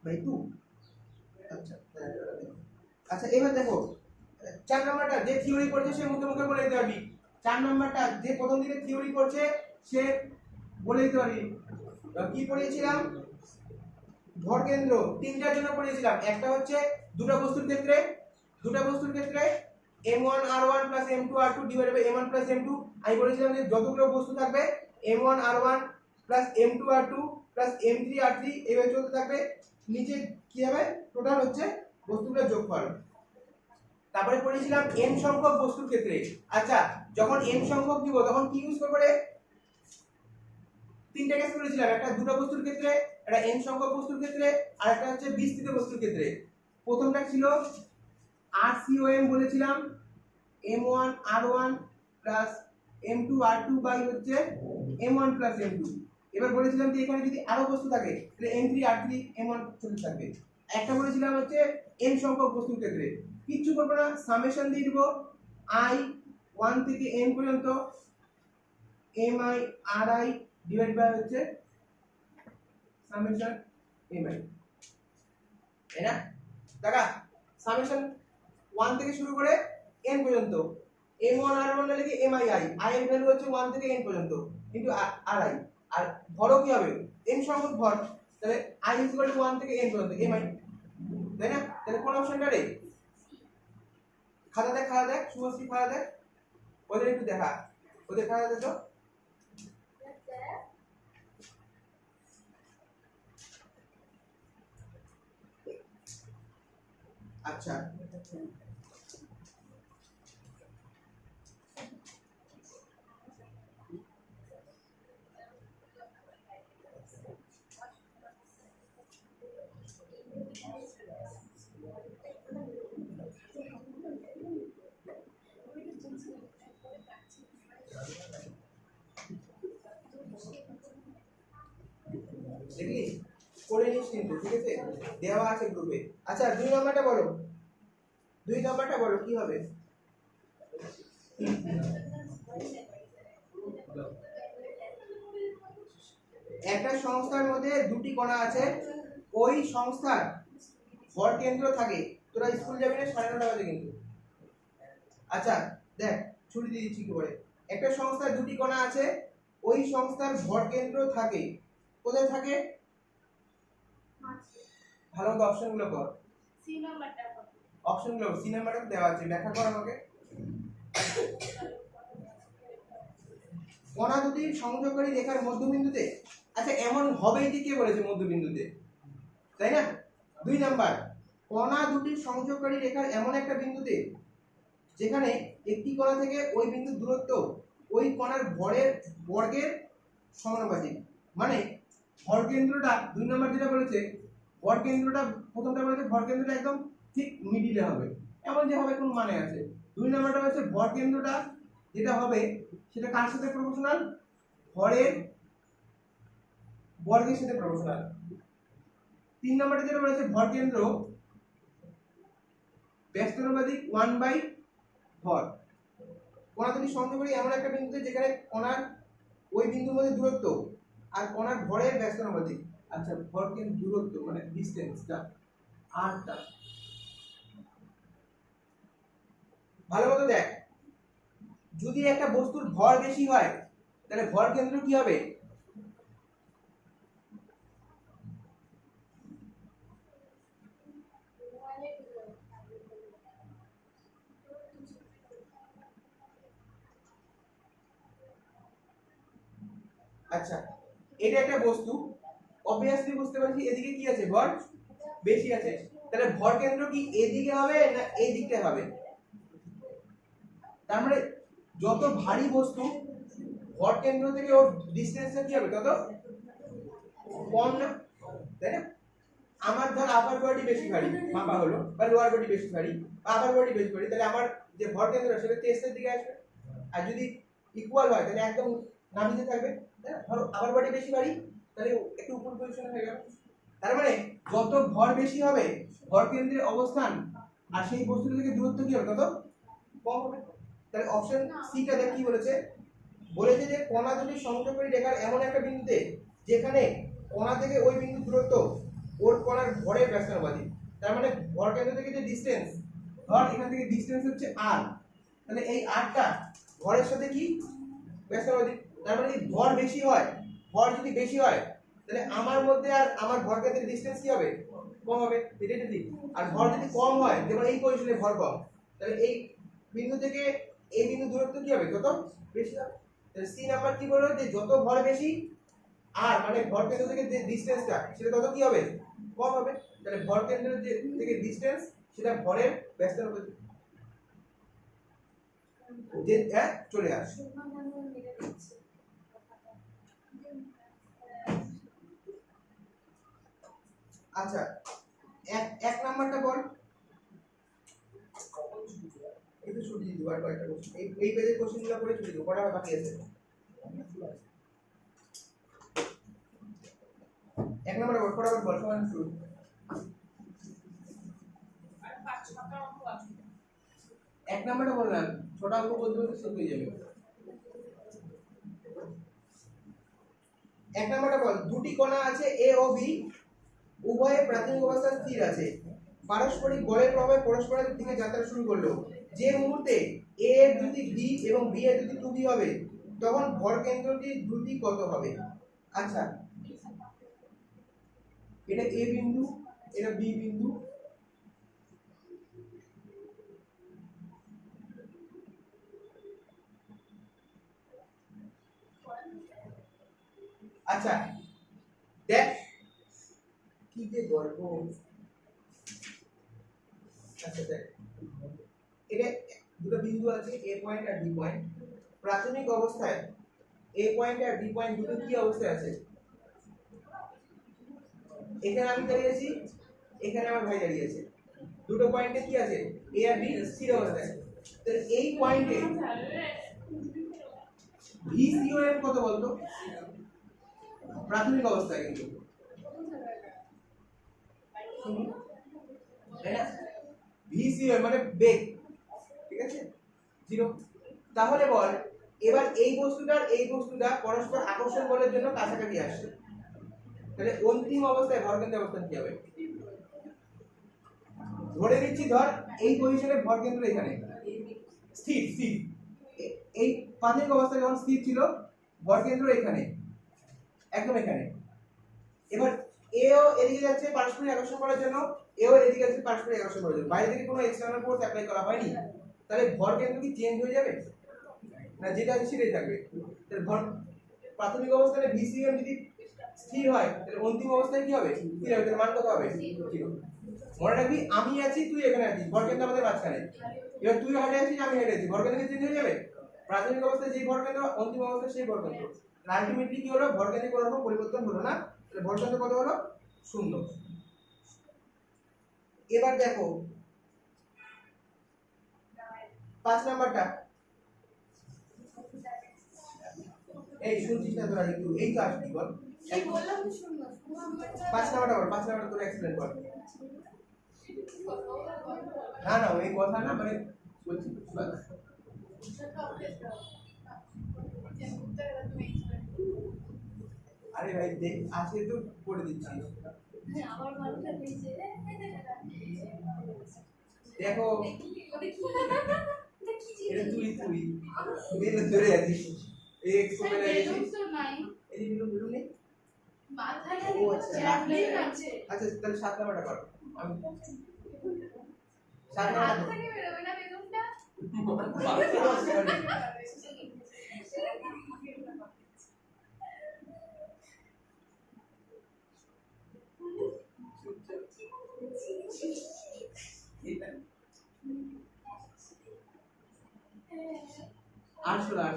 by 2। আচ্ছা আচ্ছা এবার দেখো 4 নাম্বারটা যে থিওরি পড়ছে সে মুখে মুখে বলে দিতে পারবি। 4 নাম্বারটা যে প্রথম দিকে থিওরি পড়ছে সে বলে দিতে পারবি। কি পড়িয়েছিলাম? ভর কেন্দ্র তিনটার জন্য পড়িয়েছিলাম। একটা হচ্ছে দুটো বস্তুর ক্ষেত্রে M1R1 plus M2R2 divided by M1 plus M2। আমি বলেছিলাম যে যতগুলো বস্তু থাকবে M1R1 plus M2R2 plus M3R3 এইভাবে চলতে থাকবে, নিচে কি হবে? টোটাল হচ্ছে বস্তুগুলোর যোগফল। তারপরে পড়েছিলাম n সংখ্যক বস্তুর ক্ষেত্রে। আচ্ছা, যখন n সংখ্যক দিব তখন কি ইউজ করব রে? তিনটা কেস করেছিলাম, একটা দুটো বস্তুর ক্ষেত্রে, একটা n সংখ্যক বস্তুর ক্ষেত্রে, আর একটা হচ্ছে বিস্তৃত বস্তুর ক্ষেত্রে। প্রথমটা ছিল RCOM বলেছিলাম, M1 R1 plus M2 R2 by হচ্ছে M1 প্লাস M2। এবার বলেছিলাম যে এখানে যদি আরো বস্তু থাকে তাহলে M3 R3 M1 চলতে থাকবে। একটা বলেছিলাম হচ্ছে n সংখ্যক বস্তুর ক্ষেত্রে কিচ্ছু করব না, সামেশন দিয়ে দিব i 1 থেকে n পর্যন্ত mi ri ডিভাইড বাই হচ্ছে সামেশন mi। এনা দেখা সামেশন 1 থেকে শুরু করে n পর্যন্ত m1 r1 না লিখে mi i এর ভ্যালু হচ্ছে 1 থেকে n পর্যন্ত কিন্তু ri। আর ভরও কি হবে? n সংখ্যক ভর, তাহলে i 1 থেকে n পর্যন্ত mi, তাই না? তাহলে কোন অপশনটা রে? খাতা দেখ শুভশ্রী, খাতা দেখ, ওদের একটু দেখা, ওদের খাতা দেখ তো। আচ্ছা, দেখলি করে নিস কিন্তু, ঠিক আছে? দেওয়া আছে গ্রুপে। আচ্ছা, 2 নাম্বারটা বলো, 2 নাম্বারটা বলো কি হবে? একটা সংস্থার মধ্যে দুটি কণা আছে, ওই সংস্থার ভর কেন্দ্র থাকে। তোরা স্কুল যাবি না 9:30 বাজে কিন্তু। আচ্ছা দেখ, ছুটি দিয়ে দিচ্ছি কি করে। একটা সংস্থার দুটি কণা আছে, ওই সংস্থার ভর কেন্দ্র থাকে। কোথায় থাকে? ভালো মতো অপশনগুলো কর। সি নাম্বারটা অপশনগুলো সি নাম্বারটা দেওয়া আছে, ব্যাখ্যা কর আমাকে। কণা দুটি সংযোগকারী রেখার মধ্যবিন্দুতে। আচ্ছা, এমন হবেই যে কে বলেছে মধ্যবিন্দুতে, তাই না? 2 নাম্বার, কণা দুটি সংযোগকারী রেখার এমন একটা বিন্দুতে যেখানে একটি কণা থেকে ওই বিন্দুর দূরত্ব ওই কণার ভরের বর্গের সমানুপাতিক। মানে ভর কেন্দ্রটা 2 নাম্বার যেটা বলেছে, ভর কেন্দ্রটা প্রথমটা বলেছে ভর কেন্দ্রটা একদম ঠিক মিডিলে হবে, এমন যে হবে কোন মানে আছে। 2 নাম্বারটা হচ্ছে ভর কেন্দ্রটা যেটা হবে সেটা কার সাথে প্রপোর্শনাল? ভরের বর্গের সাথে প্রপোর্শনাল। 3 নাম্বারটা যেটা বলেছে ভর কেন্দ্র ব্যস্তানুপাতিক 1 বাই ভর। কণা দুটি সংযোগকারী এমন একটা বিন্দুতে যেখানে কণার ওই বিন্দুর মধ্যে দূরত্ব আর কণার ভরের ব্যস্তানুপাতিক। আচ্ছা, ভর কিন্তু দূরত্ব মানে ডিসটেন্সটা আরটা ভালো মতো দেখ। যদি একটা বস্তুর ভর বেশি হয় তাহলে ভর কেন্দ্র কি হবে? আচ্ছা, এটা একটা বস্তু, অবভিয়াসলি বুঝতে পারছি এদিকে কি আছে? ভর বেশি আছে। তাহলে ভর কেন্দ্র কি এদিকে হবে না এই দিকটা হবে? তার মানে যত ভারী বস্তু ভর কেন্দ্র থেকে ওর ডিসটেন্সটা কি হবে তত কম না, তাই না? আমার ধর আপার বডি বেশি ভারী মাপা হলো, বা লোয়ার বডি বেশি ভারী বা আপার বডি বেশি ভারী, তাহলে আমার যে ভর কেন্দ্র সেটা চেস্টের দিকে আসবে। আর যদি ইকুয়াল হয় তাহলে একদম নামিতে থাকবে, তাই না? ধরো আপার বডি বেশি ভারী, তাহলে একটু উপর পজিশনে হয়ে গেল। তার মানে যত ভর বেশি হবে ভর কেন্দ্রের অবস্থান আর সেই বস্তুটা থেকে দূরত্ব কি হবে তত কম হবে। তাহলে অপশন সিটা দেখ কি বলেছে, বলেছে যে কণা দুটি সংযোগকারী রেখার এমন একটা বিন্দুতে যেখানে কণা থেকে ওই বিন্দু দূরত্ব ওর কণার ভরের ব্যস্তানুপাতিক। তার মানে ভর কেন্দ্র থেকে যে ডিসটেন্স, ধর এখান থেকে ডিসটেন্স হচ্ছে r, তাহলে এই rটা ভরের সাথে কি ব্যস্তানুপাতিক। তার মানে ভর বেশি হয়, ভর যদি বেশি হয় তাহলে আমার মধ্যে আর আমার ভর কেন্দ্রের ডিসটেন্স কি হবে? কম হবে, এটা ঠিক। আর ভর যদি কম হয়, যেমন এই পজিশনে ভর কম, তাহলে এই বিন্দু থেকে এই বিন্দু দূরত্ব কি হবে? তত বেশি হবে। তাহলে সি নাম্বার কি বললো যে যত ভর বেশি আর মানে ভর কেন্দ্র থেকে যে ডিসটেন্সটা সেটা তত কি হবে? কম হবে। তাহলে ভর কেন্দ্রের যে থেকে ডিসটেন্স সেটা ভরের ব্যস্তানুপাতিক। যে চলে আস। আচ্ছা, এক নাম্বারটা বল। এই তো ছুটি দিতে আর কয়েকটা কোশ্চেন, এই পেজের কোশ্চেনগুলো করে ছুটি দেবো, কটা বাকি আছে? এক নাম্বারে বল, ফটাফট বল, সবাই শুরু। এক নাম্বারটা বললাম, ছোট অঙ্ক বলতে বলতে শেষ হয়ে যাবে। এক নাম্বারটা বল, দুটি কণা আছে এ ও বি, উভয়ে প্রাথমিক অবস্থায় স্থির আছে, পারস্পরিক বলের প্রভাবে পরস্পরের দিকে যাত্রা শুরু করলো। যে মুহূর্তে এ এর দ্রুতি বি এবং বি এর দ্রুতি 2b হবে, তখন ভর কেন্দ্রটির দ্রুতি কত হবে? আচ্ছা, এটা এ বিন্দু, এটা বি বিন্দু, আচ্ছা দেখ কি যে গল্প। আচ্ছা দেখ, এটা দুটো বিন্দু আছে, এ পয়েন্ট আর বি পয়েন্ট। প্রাথমিক অবস্থায় এ পয়েন্ট আর বি পয়েন্ট দুটো কি অবস্থায় আছে? এখানে আমি দাঁড়িয়ে আছি, এখানে আমার ভাই দাঁড়িয়ে আছে, দুটো পয়েন্টে কি আছে? এ আর বি স্থির অবস্থায়। তাহলে এই পয়েন্টে ভি সি ও এর কত বলতো? প্রাথমিক অবস্থায় কিন্তু, তাই না? ভি সি ও মানে বেগ, ঠিক আছে, 0। তাহলে বল, এবার এই বস্তুটা পরস্পর আকর্ষণ বলের জন্য কাছাকাছি আসছে, তাহলে অন্তিম অবস্থায় ভরকেন্দ্রের অবস্থান কি হবে? ধরে নিচ্ছি, ধর এই পজিশনে ভরকেন্দ্র এখানে স্থির স্থির, এই প্রাথমিক অবস্থায় যখন স্থির ছিল, ভরকেন্দ্র এখানে, একদম এখানে। এবার এও এদিকে যাচ্ছে পারস্পরিক আকর্ষণ করার জন্য, এও এদিকে যাচ্ছে পারস্পরিক আকর্ষণ করার জন্য, বাইরে থেকে কোনো এক্সটার্নাল ফোর্স অ্যাপ্লাই করা হয়নি, তাহলে ভরকেন্দ্র কি চেঞ্জ হয়ে যাবে না? যেটা আছে সেটাই থাকবে। তাহলে ভর প্রাথমিক অবস্থায় ভিসিএম যদি স্থির হয়, তাহলে অন্তিম অবস্থায় কি হবে? স্থির হবে, তার মান কত হবে? 0। মনে রাখবি, আমি আছি, তুই এখানে আছিস, ভরকেন্দ্র আমাদের মাঝখানে। এবার তুই হেঁটে আছিস, আমি হেঁটে আছি, ভরকেন্দ্র কি চেঞ্জ হয়ে যাবে? প্রাথমিক অবস্থায় যেই ভরকেন্দ্র, অন্তিম অবস্থায় সেই ভরকেন্দ্র। আলটিমেটলি কি হলো? ভরকেন্দ্রে কোনো রকম পরিবর্তন হলো না, তাহলে ভরকেন্দ্র কত হলো? 0। এবার দেখো 5 নাম্বারটা, এই শুনছিস না তোরা? একটু এই তো আসবি, বল। কি বললাম শুনো, 5 নাম্বারটা বল, 5 নাম্বারটা তোরা এক্সপ্লেন কর। না না, ওই কথা না, মানে বলছি আরে ভাই দেখ, আছে তো করে দিচ্ছি। আমার ভালো লাগছে। দেখো, দেখি এটা তুই বেলুন ধরে আছিস, এই এক্সপোর্টে বেলুন আছিস, তো নাই, এই বেলুন নেই। মাথায় ও আচ্ছা, জ্যাভলিন আছে। আচ্ছা তাহলে 7 নাম্বারটা কর। আমি 7 হাত নাম্বারটা থেকে বেরোবে না বেলুনটা। আরশোলা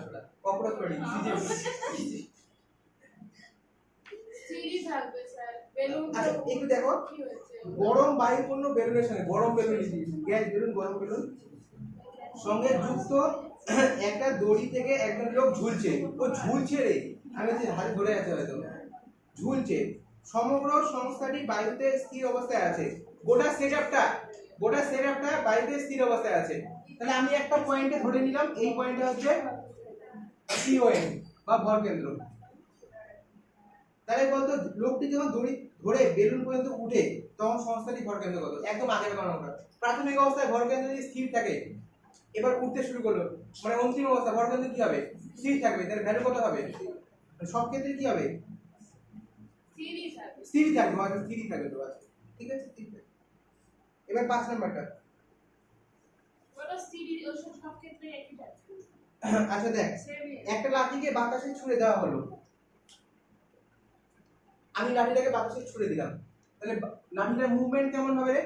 ককরোচ পড়ি সিরিজ থাকবে স্যার, বেলুন। আচ্ছা একটু দেখো, কি হয়েছে? গরম বায়ুপূর্ণ বেলুনের সঙ্গে, গরম বেলুন, গ্যাস বেলুন, গরম বেলুন সঙ্গে যুক্ত একটা দড়ি থেকে একজন লোক ঝুলছে, ও ঝুলছে রে, আমি বলছি হাতে ধরে আছে হয়তো, ঝুলছে। সমগ্র সংস্থাটি বায়ুতে স্থির অবস্থায় আছে, গোটা সেটআপটা বায়ুতে স্থির অবস্থায় আছে। তাহলে আমি একটা পয়েন্টে ধরে নিলাম, এই পয়েন্টে হচ্ছে সিওএন বা ভরকেন্দ্র। তাহলে বলতো, লোকটি যখন দড়ি ধরে বেলুন পর্যন্ত উঠে, তখন সংস্থাটি ভরকেন্দ্র কত? একদম আগের গণনা। প্রাথমিক অবস্থায় ভরকেন্দ্র যদি স্থির থাকে, এবার উঠতে শুরু করলো, মানে অন্তিম অবস্থা ভরকেন্দ্র কি হবে? স্থির থাকবে, তার ভ্যালু কত হবে? সব ক্ষেত্রে কি হবে? সিরিজ থাকবে। স্থিরই থাকবে, হয়তো স্থিরই থাকবে তো আছে, ঠিক আছে, ঠিক আছে। এবার 5 নাম্বারটা, ওটা সিরিজ, ও সব ক্ষেত্রে একই থাকবে। আচ্ছা দেখ, একটা লাঠিকে বাতাসে ছুড়ে দেওয়া হলো, আমি লাঠিটাকে বাতাসে ছুড়ে দিলাম, তাহলে লাঠিটার মুভমেন্ট কেমন হবে রে?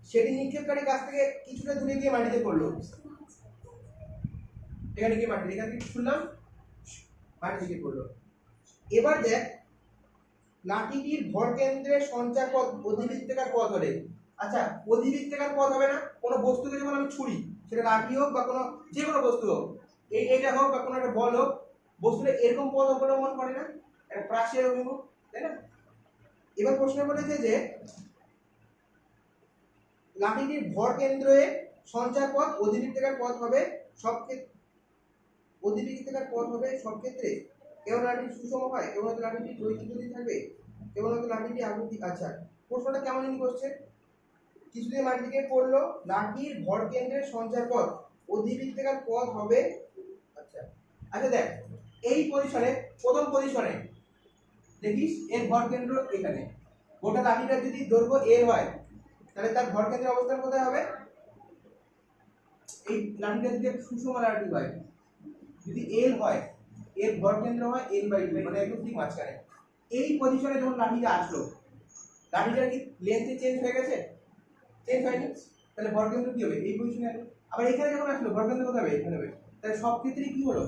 সেটি নিক্ষেপকারী কাছ থেকে কিছুটা দূরে গিয়ে মাটিতে পড়লো, এখানে গিয়ে মাটি, এখান থেকে ছুড়লাম, মাটি থেকে পড়লো। এবার দেখ লাঠিটির ভর কেন্দ্রের সঞ্চার পথ অধিবৃত্তাকার পথ হলে, আচ্ছা অধিবৃত্তাকার পথ হবে না? কোনো বস্তুকে যখন আমি ছুড়ি, সেটা লাঠি হোক বা কোনো যে কোনো বস্তু হোক, এইটা হোক বা কোনো একটা বল হোক, বস্তুটা এরকম পথ অবলম্বন করে না, একটা প্রাসের অভিমুখ, তাই না? এবার প্রশ্ন বলেছে যে লাঠিটির ভর কেন্দ্রে সঞ্চার পথ অধিবৃত্তাকার পথ হবে সব ক্ষেত্রে, অধিবৃত্তাকার পথ হবে সব ক্ষেত্রে, কেবল লাঠিটি সুষম হয়, কেবলমাত্র লাঠিটি রৈখিক গতি থাকবে, কেবলমাত্র লাঠিটি আবৃত্তি। আচ্ছা প্রশ্নটা কেমন করছে, কিছুদিন মাটি থেকে পড়লো, লাঠির ভর কেন্দ্রের সঞ্চার পথ অধিবৃত্তাকার পথ হবে। আচ্ছা আচ্ছা দেখ এই পজিশনে, প্রথম পজিশনে দেখিস এর ভর কেন্দ্র এখানে, গোটা লাঠিটা যদি দৈর্ঘ্য এ হয় তাহলে তার ভর কেন্দ্রের অবস্থান কোথায় হবে? এই লাঠিটা যদি সুষম লাঠি হয়, যদি এল হয়, এর ভর কেন্দ্র হয় L/2, মানে একদম ঠিক মাঝখানে। এই পজিশনে যখন লাঠিটা আসলো, লাঠিটার কি লেন্থে চেঞ্জ হয়ে গেছে? চেঞ্জ হয়নি, তাহলে ভর কেন্দ্র কি হবে? এই পজিশনে আসলো। আবার এখানে যখন আসলো ভর কেন্দ্র কোথায় হবে? এখানে হবে। তাহলে সব ক্ষেত্রেই কি হলো?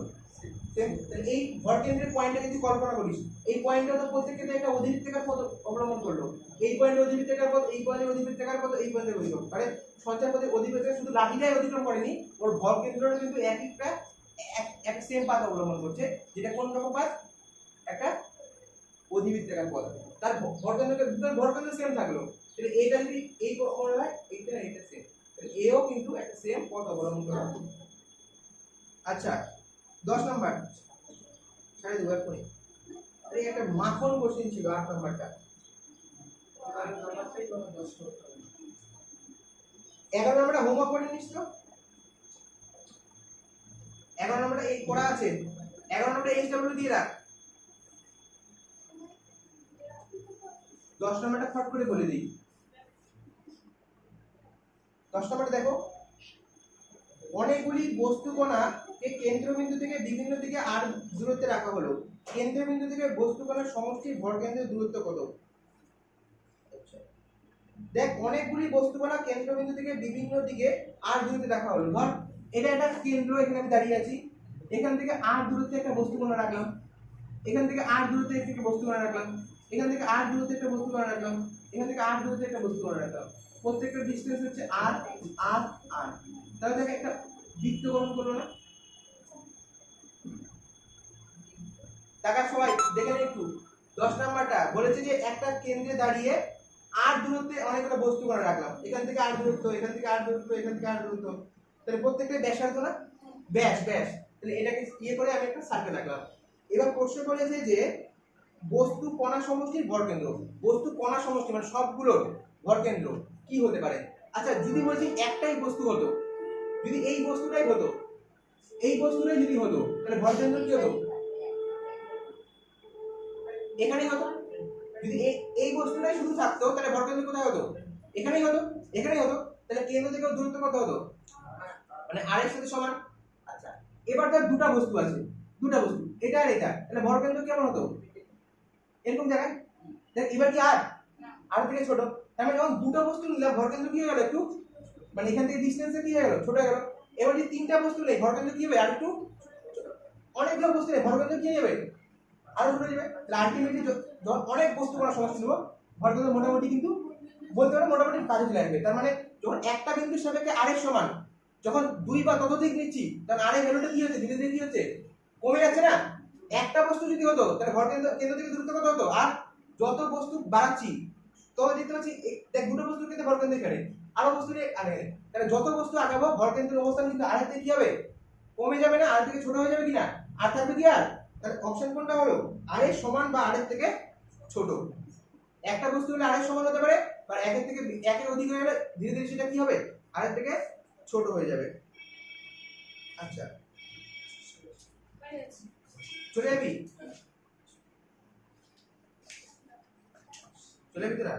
সেম। তাহলে এই ভর কেন্দ্রের পয়েন্টটা যদি কল্পনা করিস, এই পয়েন্টটা তো প্রত্যেক ক্ষেত্রে একটা অধিবৃত্তাকার পথ অবলম্বন করলো, এই পয়েন্টে অধিবৃত্তাকার পথ, এই পয়েন্টে অধিবৃত্তাকার পথ, এই পয়েন্টে অধিবৃত্তাকার পথ, মানে সঞ্চার পথে অধিবৃত্তাকার শুধু লাঠিটাই অতিক্রম করেনি, ওর ভর কেন্দ্রটা কিন্তু একটা সেম পাথ অবলম্বন করছে, যেটা কোন রকম পাথ? একটা অধিবৃত্তাকার পথ। তার ভর কেন্দ্রটা দুটোর ভর কেন্দ্র সেম থাকলো, তাহলে এটা যদি এই কোণ হয়, এটা সেম, তাহলে এও কিন্তু একটা সেম পথ অবলম্বন করে। আচ্ছা 10 নাম্বার 2.5 করে, আরে একটা মাখন কোশ্চেন ছিল 8 নাম্বারটা। আর নাম্বারটাই কোনো 10 করতে হবে। 11 নাম্বারটা হোমওয়ার্ক করে নিস তো, 11 নাম্বারটা এই পড়া আছে, 11 নাম্বারটা এইচডব্লিউ দিয়ে রাখ, 10 নাম্বারটা ফট করে বলে দিই। 10 নাম্বারটা দেখো, অনেকগুলি বস্তু কণাকে কেন্দ্রবিন্দু থেকে বিভিন্ন দিকে আর দূরত্বে রাখা হলো, কেন্দ্রবিন্দু থেকে বস্তু কণার সমষ্টির ভর কেন্দ্রের দূরত্ব কত? দেখ অনেকগুলি বস্তু কণা কেন্দ্রবিন্দু থেকে বিভিন্ন দিকে আর দূরত্বে রাখা হলো, ধর এটা একটা কেন্দ্র, এখানে আমি দাঁড়িয়ে আছি, এখান থেকে আর দূরত্বে একটা বস্তু কণা রাখলাম, এখান থেকে আর দূরত্বে একটা বস্তু কণা রাখলাম, এখান থেকে আর দূরত্বে একটা বস্তু কণা রাখলাম, এখান থেকে আর দূরত্বে একটা বস্তু কণা রাখলাম, প্রত্যেকটা ডিসটেন্স হচ্ছে আর আর আর, তাহলে দেখ একটা বৃত্ত গঠন করলো না? টাকা সবাই দেখে নিন একটু, 10 নাম্বারটা বলেছে যে একটা কেন্দ্রে দাঁড়িয়ে আর দূরত্বে অনেকগুলো বস্তু কণা রাখলাম, এখান থেকে আর দূরত্ব, এখান থেকে আর দূরত্ব, এখান থেকে আর দূরত্ব, তাহলে প্রত্যেকটা ব্যাসার্ধ না? ব্যাস ব্যাস, তাহলে এটাকে ইয়ে করে আমি একটা সার্কেল রাখলাম। এবার প্রশ্ন বলেছে যে বস্তু কণা সমষ্টির ভরকেন্দ্র, বস্তু কণা সমষ্টি মানে সবগুলোর ভরকেন্দ্র কি হতে পারে? আচ্ছা যদি বলছি একটাই বস্তু হতো, যদি এই বস্তুটাই হতো, এই বস্তুটাই যদি হতো, তাহলে ভরকেন্দ্র কি হতো? এখানেই হতো। যদি এই বস্তুটাই শুধু থাকতো তাহলে ভরকেন্দ্র কোথায় হতো? এখানেই হতো, এখানেই হতো, তাহলে কেন্দ্র থেকে দূরত্ব কত হতো? মানে r এর সাথে সমান। আচ্ছা এবার ধর দুটো বস্তু আছে, দুটো বস্তু এটা আর এটা, তাহলে ভরকেন্দ্র কেমন হতো? এরকম জায়গায়। দেখ এবার কি আর থেকে ছোট, তার মানে যখন দুটো বস্তু নিলাম ভরকেন্দ্র কি হয়ে গেল? একটু মানে এখান থেকে ডিসটেন্সে কি হয়ে গেল? ছোট হয়ে গেল। এবার যদি তিনটা বস্তু নেই ভরকেন্দ্র কি হবে? আর একটু অনেকগুলো বস্তু নেই ভরকেন্দ্র কি হয়ে যাবে? আরো ছোট হয়ে যাবে। তাহলে আলটিমেটলি যখন অনেক বস্তু করা সমষ্টি নেব, ভরকেন্দ্র মোটামুটি কিন্তু বলতে পারো মোটামুটি কাজে চলে আসবে। তার মানে যখন একটা বিন্দুর সাপেক্ষে আর এর সমান, যখন দুই বা ততোধিক নিচ্ছি তখন আর এর ভ্যালুটা কি হচ্ছে? ধীরে ধীরে কি হচ্ছে? কমে যাচ্ছে না? একটা বস্তু যদি হতো তাহলে ভরকেন্দ্র কেন্দ্র থেকে দূরত্ব কত হতো? আর যত বস্তু বাড়াচ্ছি তত দেখতে পাচ্ছি দেখ দুটো বস্তুর ক্ষেত্রে ভরকেন্দ্র এখানে, আরো বস্তু আগে, তাহলে যত বস্তু আগাবো ভরকেন্দ্রের অবস্থান কিন্তু আর থেকে কি হবে? কমে যাবে না? আর থেকে ছোট হয়ে যাবে কিনা? আর থাকবে কি আর? তাহলে অপশন কোনটা হলো? আর এর সমান বা আর এর থেকে ছোট। একটা বস্তু হলে আর এর সমান হতে পারে, বা একের থেকে একের অধিক হয়ে গেলে ধীরে ধীরে সেটা কি হবে? আর এর থেকে ছোট হয়ে যাবে। আচ্ছা চলে যাবি, চলে যাবি তোরা?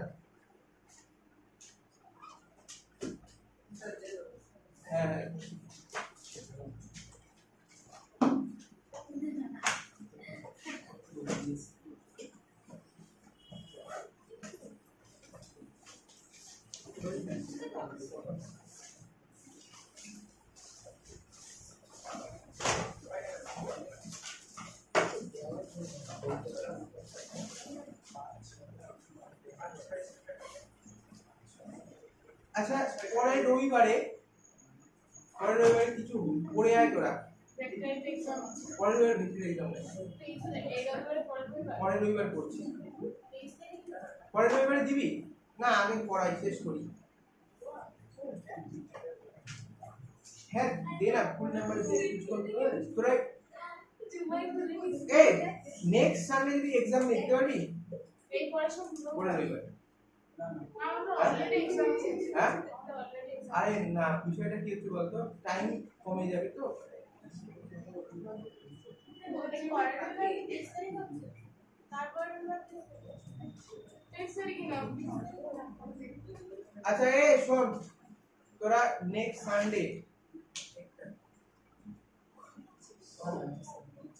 হ্যাঁ হ্যাঁ আচ্ছা পরের রবিবারে কিছু পড়ে আয় তোরা প্র্যাকটিক্যাল এক্সাম আছে পরের রবিবার ভিতরে এক্সাম তো এই রবিবারে পড়াতে পারবে পরের রবিবার পড়ছি 23 তারিখ পরের রবিবারে দিবি না আগে পড়াই শেষ করি হ্যাঁ দে না ফুল নাম্বার দে তোরা জুমাই ধরে এই নেক্সট সানডে যদি এক্সাম নিতে পারবি এই পড়াশোনা পরের রবিবার আমরা অলরেডি এক্সাম আছে হ্যাঁ? অলরেডি এক্সাম আরে না বিষয়টা কি হচ্ছে বলতো টাইম কমে যাবে তো আচ্ছা এ শোন তোরা নেক্সট সানডে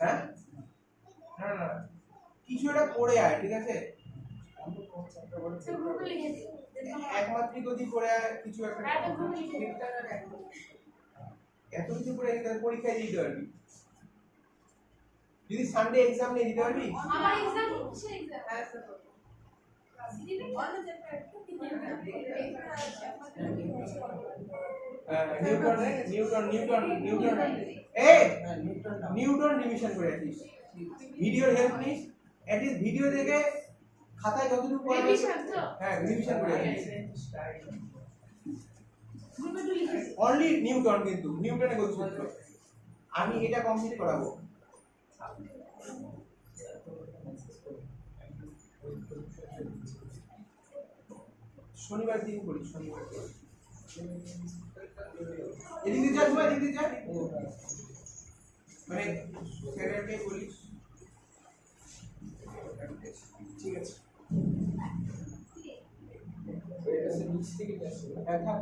হ্যাঁ না না কিছু একটা পড়ে আয় ঠিক আছে একমাত্রিক অধিক পড়ে আয় কিছু একটা এত কিছু পড়ে আয় তাহলে পরীক্ষায় দিতে পারবি যদি সানডে এক্সাম নিয়ে দিতে পারবি আমার এক্সাম হচ্ছে এক্সাম নিউটন রিভিশন করে আছিস ভিডিওর হেল্প নিস এটলিস্ট ভিডিও দেখে খাতায় যতটুকু পড়া যায় রিভিশন তো হ্যাঁ রিভিশন করে আছিস গ্রুপে তো লিখেছি অনলি নিউটন কিন্তু নিউটনের গতিসূত্র আমি এটা কমপ্লিট করাবো শনিবার দিন করি শনিবার এদিকে যা সময় এদিকে যা মানে স্যাটারডে বলিস ঠিক আছে এটা নিচ থেকে আসছে হ্যাঁ থাক